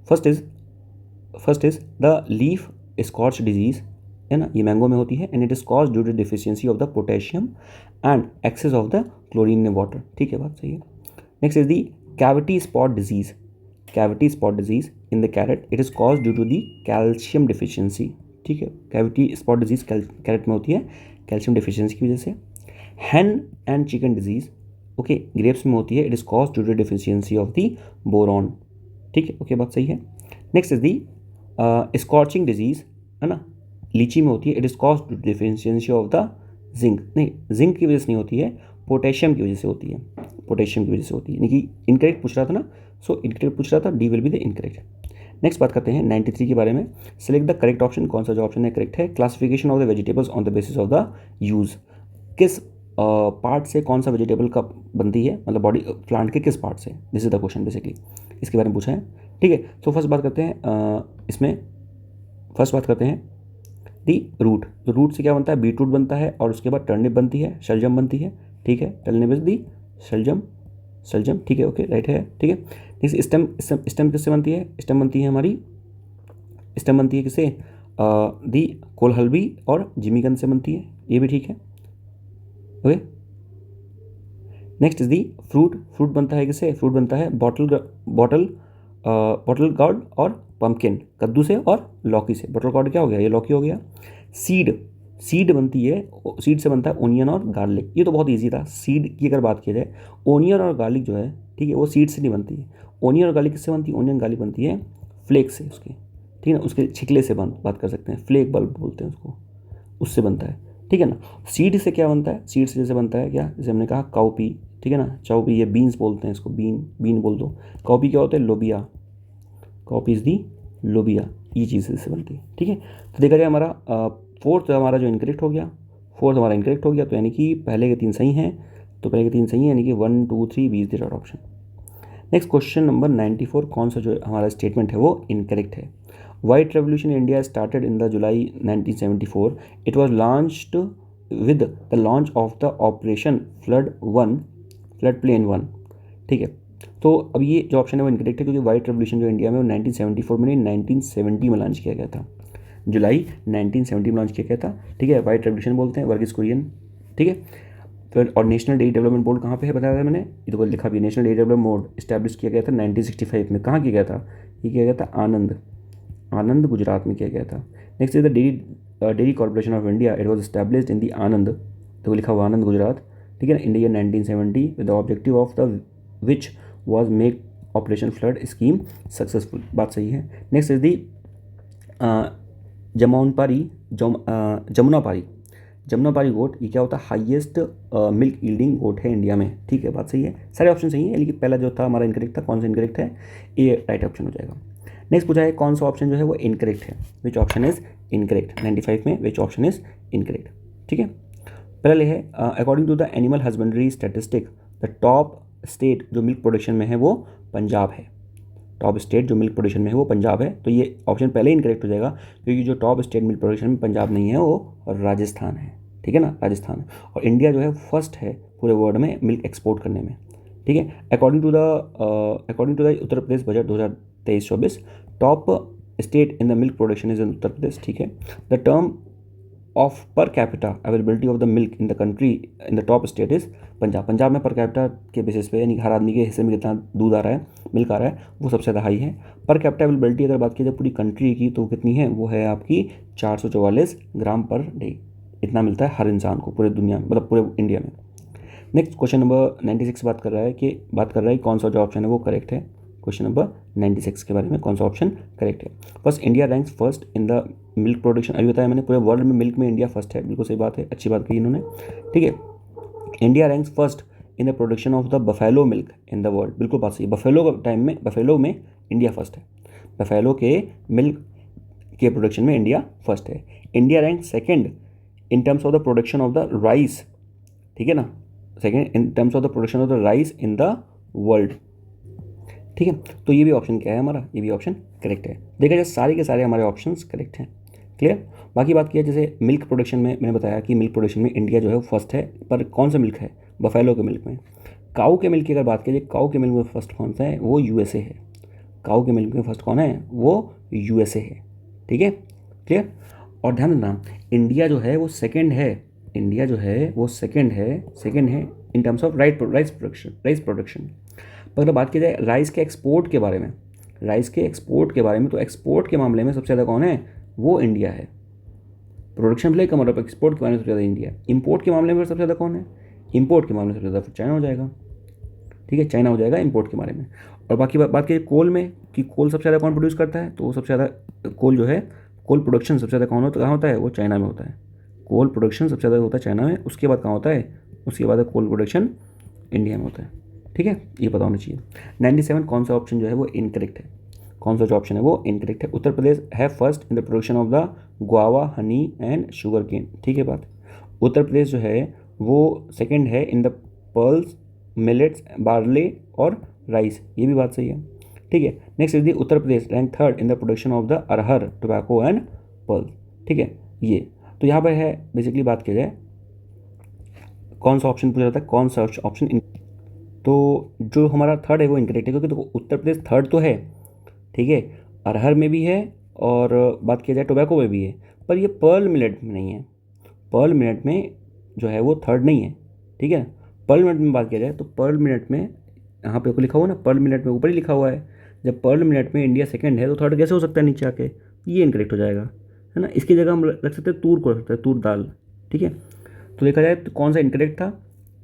first is the leaf scorch disease, है ना, ये मैंगो में होती है and it is cause due to deficiency of the potassium and excess of the chlorine in water. ठीक है, बात सही है। Next is the cavity spot disease, cavity spot disease in the carrot, it is cause due to the calcium deficiency. ठीक है, कैविटी स्पॉट डिजीज कैरेट में होती है कैल्शियम डिफिशियंसी की वजह से। Hen and chicken disease, okay, grapes में होती है, it is cause due to deficiency of the boron. ठीक है, ओके, बात सही है। Next is the scorching disease, है ना, लीची में होती है, it is cause due to deficiency of the zinc. नहीं, जिंक की वजह से नहीं होती है, पोटेशियम की वजह से होती है, पोटेशियम की वजह से होती है, यानी कि इनकरेक्ट पूछ रहा था ना, सो इनकरेक्ट पूछ रहा था, D will be the incorrect. Next बात करते हैं 93 के बारे में। Select the correct option. कौन सा जो ऑप्शन है करेक्ट है? Classification of the vegetables on the basis of the use. किस पार्ट से कौन सा वेजिटेबल का बनती है, मतलब बॉडी प्लांट के किस पार्ट से, this is the question basically, इसके बारे में पूछा है। ठीक है, तो फर्स्ट बात करते हैं इसमें, फर्स्ट बात करते हैं दी रूट। तो रूट से क्या बनता है? बीट रूट बनता है और उसके बाद टर्निप बनती है, शलजम बनती है। ठीक है, टर्निप इज दी शलजम, शलजम। ठीक है, ओके, राइट है। ठीक है, नेक्स्ट स्टेम, स्टेम किससे बनती है? स्टेम बनती है हमारी, स्टेम बनती है किससे? दी कोलहल्बी और जिमीकंद से बनती है, ये भी ठीक है। Okay, next is the fruit. Fruit बनता है किससे? फ्रूट बनता है बॉटल गार्ड और पम्पकिन, कद्दू से और लौकी से। बॉटल गार्ड क्या हो गया? ये लौकी हो गया। सीड बनती है, सीड से बनता है ओनियन और गार्लिक। ये तो बहुत इजी था। सीड की अगर बात की जाए, ओनियन और गार्लिक जो है, ठीक है, वो सीड से नहीं बनती है। ओनियन और गार्लिक किससे बनती है? ओनियन गार्लिक बनती है फ्लेक से, उसके, ठीक है ना, उसके छिकले से बात कर सकते हैं, फ्लेक बल्ब बोलते हैं उसको, उससे बनता है। ठीक है ना। सीड से क्या बनता है? सीड से जैसे बनता है क्या, जैसे हमने कहा काउपी, ठीक है ना, चाउपी, ये बीन्स बोलते हैं इसको, बीन बोल दो। काउपी क्या होता है? लोबिया, काउपी इज दी लोबिया, ये चीज़ से बनती है। ठीक है, तो देखा जाए हमारा फोर्थ हमारा जो इनकरेक्ट हो गया, फोर्थ हमारा इनकरेक्ट हो गया, तो यानी कि पहले के 3 सही हैं, तो पहले के 3 सही हैं, यानी कि 1 2 3 B is the right option. Next question number 94, कौन सा जो हमारा स्टेटमेंट है वो इनकरेक्ट है? White revolution in India started in the July 1974, it was launched with the launch of the operation flood plain 1। ठीक है, तो अब ये जो ऑप्शन है वो इनकरेक्ट है, क्योंकि वाइट रेवोल्यूशन जो इंडिया में वो 1974 में नहीं 1970 में लॉन्च किया गया था, जुलाई 1970 में लॉन्च किया गया था। ठीक है, वाइट रेवोल्यूशन बोलते हैं, वर्गीस कुरियन। ठीक है, फिर और नेशनल डेयरी डेवलपमेंट बोर्ड कहाँ पे है बताया था मैंने, ये तो लिखा भी, national dairy development board establish किया गया था 1965 में। कहाँ किया गया था? ये किया गया था आनंद गुजरात में किया गया था। Next is the dairy corporation of India, it was established in the Anand, तो लिखा हुआ आनंद गुजरात। ठीक है ना, India 1970 with the objective of the which was make operation flood scheme successful, बात सही है। Next is the Jamunapari goat, ये क्या होता है? हाईएस्ट मिल्क यील्डिंग गोट है इंडिया में। ठीक है, बात सही है, सारे ऑप्शन सही है, लेकिन पहला जो था हमारा इनकरेक्ट था। कौन सा इनकरेक्ट है? ये राइट ऑप्शन हो जाएगा। नेक्स्ट पूछा है कौन सा ऑप्शन जो है वो इनकरेक्ट है, विच ऑप्शन इज इनकरेक्ट? 95 में विच ऑप्शन इज इनकरेक्ट। ठीक है, पहले है according to the animal husbandry statistic, the top state जो मिल्क प्रोडक्शन में है वो पंजाब है। टॉप स्टेट जो मिल्क प्रोडक्शन में है वो पंजाब है, तो ये ऑप्शन पहले ही इनकरेक्ट हो जाएगा, क्योंकि जो टॉप स्टेट मिल्क प्रोडक्शन में पंजाब नहीं है वो राजस्थान है। ठीक है ना, राजस्थान है, और इंडिया जो है फर्स्ट है पूरे वर्ल्ड में मिल्क एक्सपोर्ट करने में। ठीक है, according to the Uttar Pradesh budget 2023-24, top state in the milk production is in Uttar Pradesh. ठीक है, the term of per capita availability of the milk in the country in the top state is Punjab. Punjab में पर कैपिटा के बेसिस पे यानी हर आदमी के हिस्से में कितना दूध आ रहा है, मिल्क आ रहा है, वो सबसे ज़्यादा हाई है। पर कैपिटा अवेलेबिलिटी अगर बात की जाए पूरी कंट्री की तो कितनी है, वो है आपकी 444 ग्राम पर डे। इतना मिलता है हर इंसान को पूरे दुनिया में, मतलब पूरे इंडिया में। नेक्स्ट क्वेश्चन नंबर 96 बात कर रहा है कि कौन सा जो ऑप्शन है वो करेक्ट है। क्वेश्चन नंबर 96 के बारे में कौन सा ऑप्शन करेक्ट है। First, India ranks first in the milk production. अभी बताया मैंने, पूरे वर्ल्ड में मिल्क में इंडिया फर्स्ट है, बिल्कुल सही बात है, अच्छी बात कही इन्होंने, ठीक है। India ranks first in the production of the buffalo milk in the world, बिल्कुल बात सही। बफेलो का टाइम में बफेलो में इंडिया फर्स्ट है, बफेलो के मिल्क के प्रोडक्शन में इंडिया फर्स्ट है। India rank second in terms of the production of the rice, ठीक है ना, second in terms of the production of the rice in the world, ठीक है। तो ये भी ऑप्शन क्या है हमारा, ये भी ऑप्शन करेक्ट है। देखा जाए सारे के सारे हमारे ऑप्शंस करेक्ट हैं, क्लियर। बाकी बात किया जैसे मिल्क प्रोडक्शन में मैंने बताया कि मिल्क प्रोडक्शन में इंडिया जो है वो फर्स्ट है, पर कौन सा मिल्क है, बफेलो के मिल्क में। काऊ के मिल्क की अगर बात की जाए, काऊ के मिल्क में फर्स्ट कौन सा है, वो यूएसए है। काऊ के मिल्क में फर्स्ट कौन है, वो यूएसए है, ठीक है, क्लियर। और ध्यान देना, इंडिया जो है वो सेकेंड है, इंडिया जो है वो सेकेंड है in terms of rice production. पर अगर बात की जाए राइस के एक्सपोर्ट के बारे में, तो एक्सपोर्ट के मामले में सबसे ज़्यादा कौन है, वो इंडिया है। प्रोडक्शन भले कम हो रहा है, एक्सपोर्ट के मामले में सबसे ज़्यादा इंडिया है। इंपोर्ट के मामले में सबसे ज़्यादा कौन है, इंपोर्ट के मामले में सबसे ज़्यादा फिर चाइना हो जाएगा, ठीक है, चाइना हो जाएगा इंपोर्ट के बारे में। और बाकी बात करिए कोल में कि कोल सबसे ज़्यादा कौन प्रोड्यूस करता है, तो सबसे ज़्यादा कोल जो है, कोल प्रोडक्शन सबसे ज़्यादा कहाँ होता है, वो चाइना में होता है। कोल प्रोडक्शन सबसे ज़्यादा होता है चाइना में, उसके बाद कहाँ होता है, उसके बाद कोल प्रोडक्शन इंडिया में होता है, ठीक है, ये पता होना चाहिए। 97 कौन सा ऑप्शन जो है वो इनकरेक्ट है, कौन सा जो ऑप्शन है वो इनकरेक्ट है। उत्तर प्रदेश है first in the production of the guava, honey and sugar cane, ठीक है बात। उत्तर प्रदेश जो है वो सेकंड है in the pearls, millets, barley और राइस, ये भी बात सही है, ठीक है। Next is the Uttar Pradesh rank third in the production of the arhar, tobacco and pearl, ठीक है। ये तो यहाँ पर है बेसिकली बात की जाए कौन सा ऑप्शन पूछा जाता है, कौन सा ऑप्शन, तो जो हमारा थर्ड है वो इनकरेक्ट है, क्योंकि तो उत्तर प्रदेश थर्ड तो है, ठीक है, अरहर में भी है और बात किया जाए टोबैको में भी है, पर ये पर्ल मिलेट में नहीं है। पर्ल मिलेट में जो है वो थर्ड नहीं है, ठीक है। पर्ल मिलेट में बात किया जाए तो पर्ल मिलेट में यहाँ पे लिखा हुआ ना, पर्ल मिलेट में ऊपर ही लिखा हुआ है। जब पर्ल मिलेट में इंडिया सेकंड है तो थर्ड कैसे हो सकता है नीचे आके, ये इनकरेक्ट हो जाएगा, है ना। इसकी जगह हम रख सकते हैं तूर को, रख सकते हैं तूर दाल, ठीक है। तो देखा जाए तो कौन सा इनकरेक्ट था,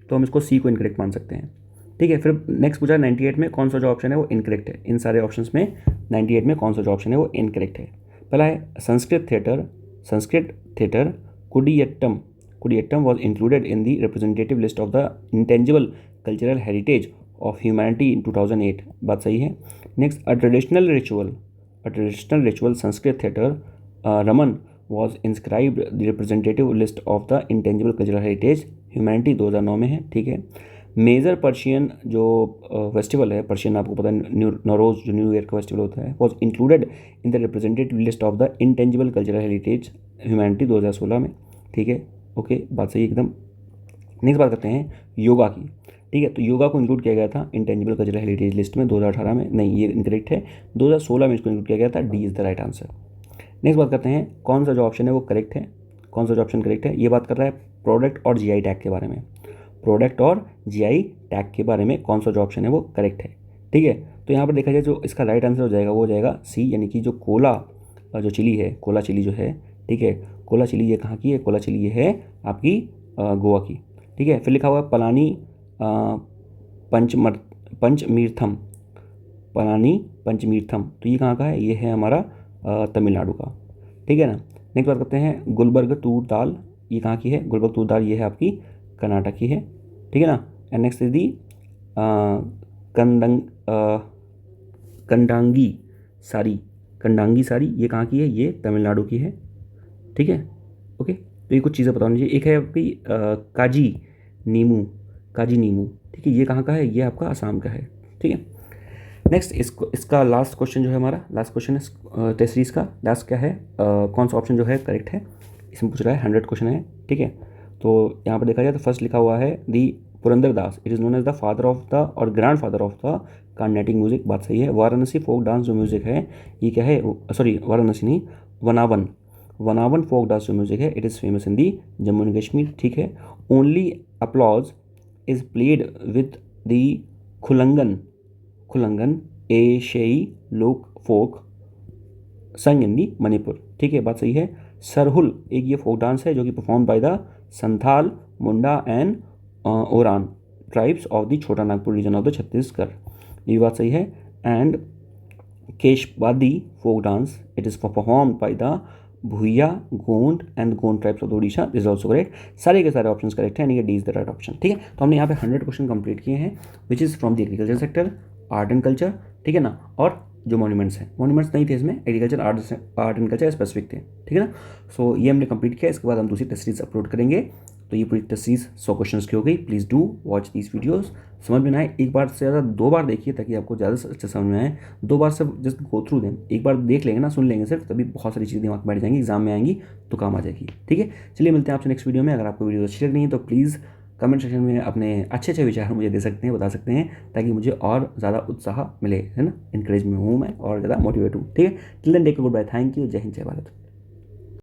तो हम इसको सी को इनकरेक्ट मान सकते हैं, ठीक है। फिर नेक्स्ट पूछा 98 में कौन सा जो ऑप्शन है वो इनकरेक्ट है। इन सारे ऑप्शंस में 98 में कौन सा जो ऑप्शन है वो इनकरेक्ट है। पहला है Sanskrit theatre Kutiyattam was included in the representative list of the intangible cultural heritage of humanity in 2008, बात सही है। Next, a traditional ritual Sanskrit theatre Ramman was inscribed the representative list of the intangible cultural heritage humanity 2009 में है, ठीक है। मेजर पर्शियन जो फेस्टिवल है, पर्शियन आपको पता है नौरोज़ जो न्यू ईयर का फेस्टिवल होता है, was included in the representative list of the intangible cultural heritage humanity 2016 में, ठीक है, ओके, बात सही एकदम। नेक्स्ट बात करते हैं योगा की, ठीक है। तो योगा को इंक्लूड किया गया था इंटेंजिबल कल्चरल हेरिटेज लिस्ट में 2018 में, नहीं ये इनकरेक्ट है, 2016 में इसको इंक्लूड किया गया था, D is the right answer. Next बात करते हैं कौन सा जो ऑप्शन है वो करेक्ट है, कौन सा जो ऑप्शन करेक्ट है, ये बात कर रहा है प्रोडक्ट और जीआई टैग के बारे में। प्रोडक्ट और जीआई टैग के बारे में कौन सा जो ऑप्शन है वो करेक्ट है, ठीक है। तो यहाँ पर देखा जाए जो इसका राइट आंसर हो जाएगा वो हो जाएगा सी, यानी कि जो कोला जो चिली है, कोला चिली जो है, ठीक है, कोला चिली ये कहाँ की है, कोला चिली ये है आपकी गोवा की, ठीक है। फिर लिखा हुआ है पलानी पंचमीर्थम, पलानी पंचमीर्थम, तो ये कहाँ का है, ये है हमारा तमिलनाडु का, ठीक है ना। नेक्स्ट बात करते हैं गुलबर्ग तूर दाल, ये कहाँ की है, गुलबर्ग तूर दाल ये है आपकी कर्नाटक की है, ठीक है ना। And next is the Kandangi sari ये कहाँ की है, ये तमिलनाडु की है, ठीक है, ओके। तो ये कुछ चीज़ें पता होनी चाहिए। एक है आपकी काजी नीमू, ठीक है, ये कहाँ का है, ये आपका असम का है, ठीक है। नेक्स्ट इसका लास्ट क्वेश्चन जो है हमारा, लास्ट क्वेश्चन है टेस्ट सीरीज का, लास्ट क्या है, कौन सा ऑप्शन जो है करेक्ट है, इसमें पूछ रहा है 100 क्वेश्चन है, ठीक है। तो यहाँ पर देखा जाए तो फर्स्ट लिखा हुआ है the Purandara Das, it is known as the father of the और grand father of the Carnatic music, बात सही है। वाराणसी फोक डांस जो म्यूजिक है ये क्या है, सॉरी वाराणसी नहीं, वनावन फोक डांस जो म्यूजिक है it is famous in the Jammu and Kashmir, ठीक है। Only applause is played with the Khulangan, Khulangan एशियाई लोक फोक संग इन दी मणिपुर, ठीक है, बात सही है। सरहुल एक ये फोक डांस है जो कि perform by the Santhal, Munda and Oraon tribes of the Chota Nagpur region of the Chhattisgarh, ये बात सही है। एंड केशवादी folk dance it is perform by the Bhuiya, Gond and Gond tribes of Odisha, this also correct. सारे के सारे ऑप्शन करेक्ट है, D is the right option, ठीक है। तो हमने यहाँ पे 100 क्वेश्चन कंप्लीट किए हैं which is from the agriculture sector, art and culture, ठीक है ना, और जो मॉन्यूमेंट्स हैं, मॉन्यूमेंट्स नहीं थे इसमें, agriculture art and culture specific थे, ठीक है ना। सो ये हमने कंप्लीट किया, इसके बाद हम दूसरी टेस्ट सीरीज अपलोड करेंगे। तो ये पूरी टेस्ट सीरीज 100 क्वेश्चन की हो गई। Please do watch these videos, समझ में ना आए एक बार से ज़्यादा 2 बार देखिए ताकि आपको ज़्यादा से अच्छे समझ में आए। 2 बार से जस्ट गो थ्रू दें, एक बार देख लेंगे ना, सुन लेंगे सिर्फ, तभी बहुत सारी चीज़ें दिमाग में बैठ जाएंगी, एग्जाम में आएंगी तो काम आ जाएगी, ठीक है। चलिए मिलते हैं आपसे नेक्स्ट वीडियो में। अगर आपको वीडियो अच्छी लग रही है तो प्लीज़ कमेंट सेक्शन में अपने अच्छे अच्छे विचार मुझे दे सकते हैं, बता सकते हैं, ताकि मुझे और ज़्यादा उत्साह मिले, है ना, इंकरेज में हूँ मैं और ज़्यादा मोटिवेट हूँ, ठीक है। Till then take good bye, thank you, जय हिंद, जय भारत।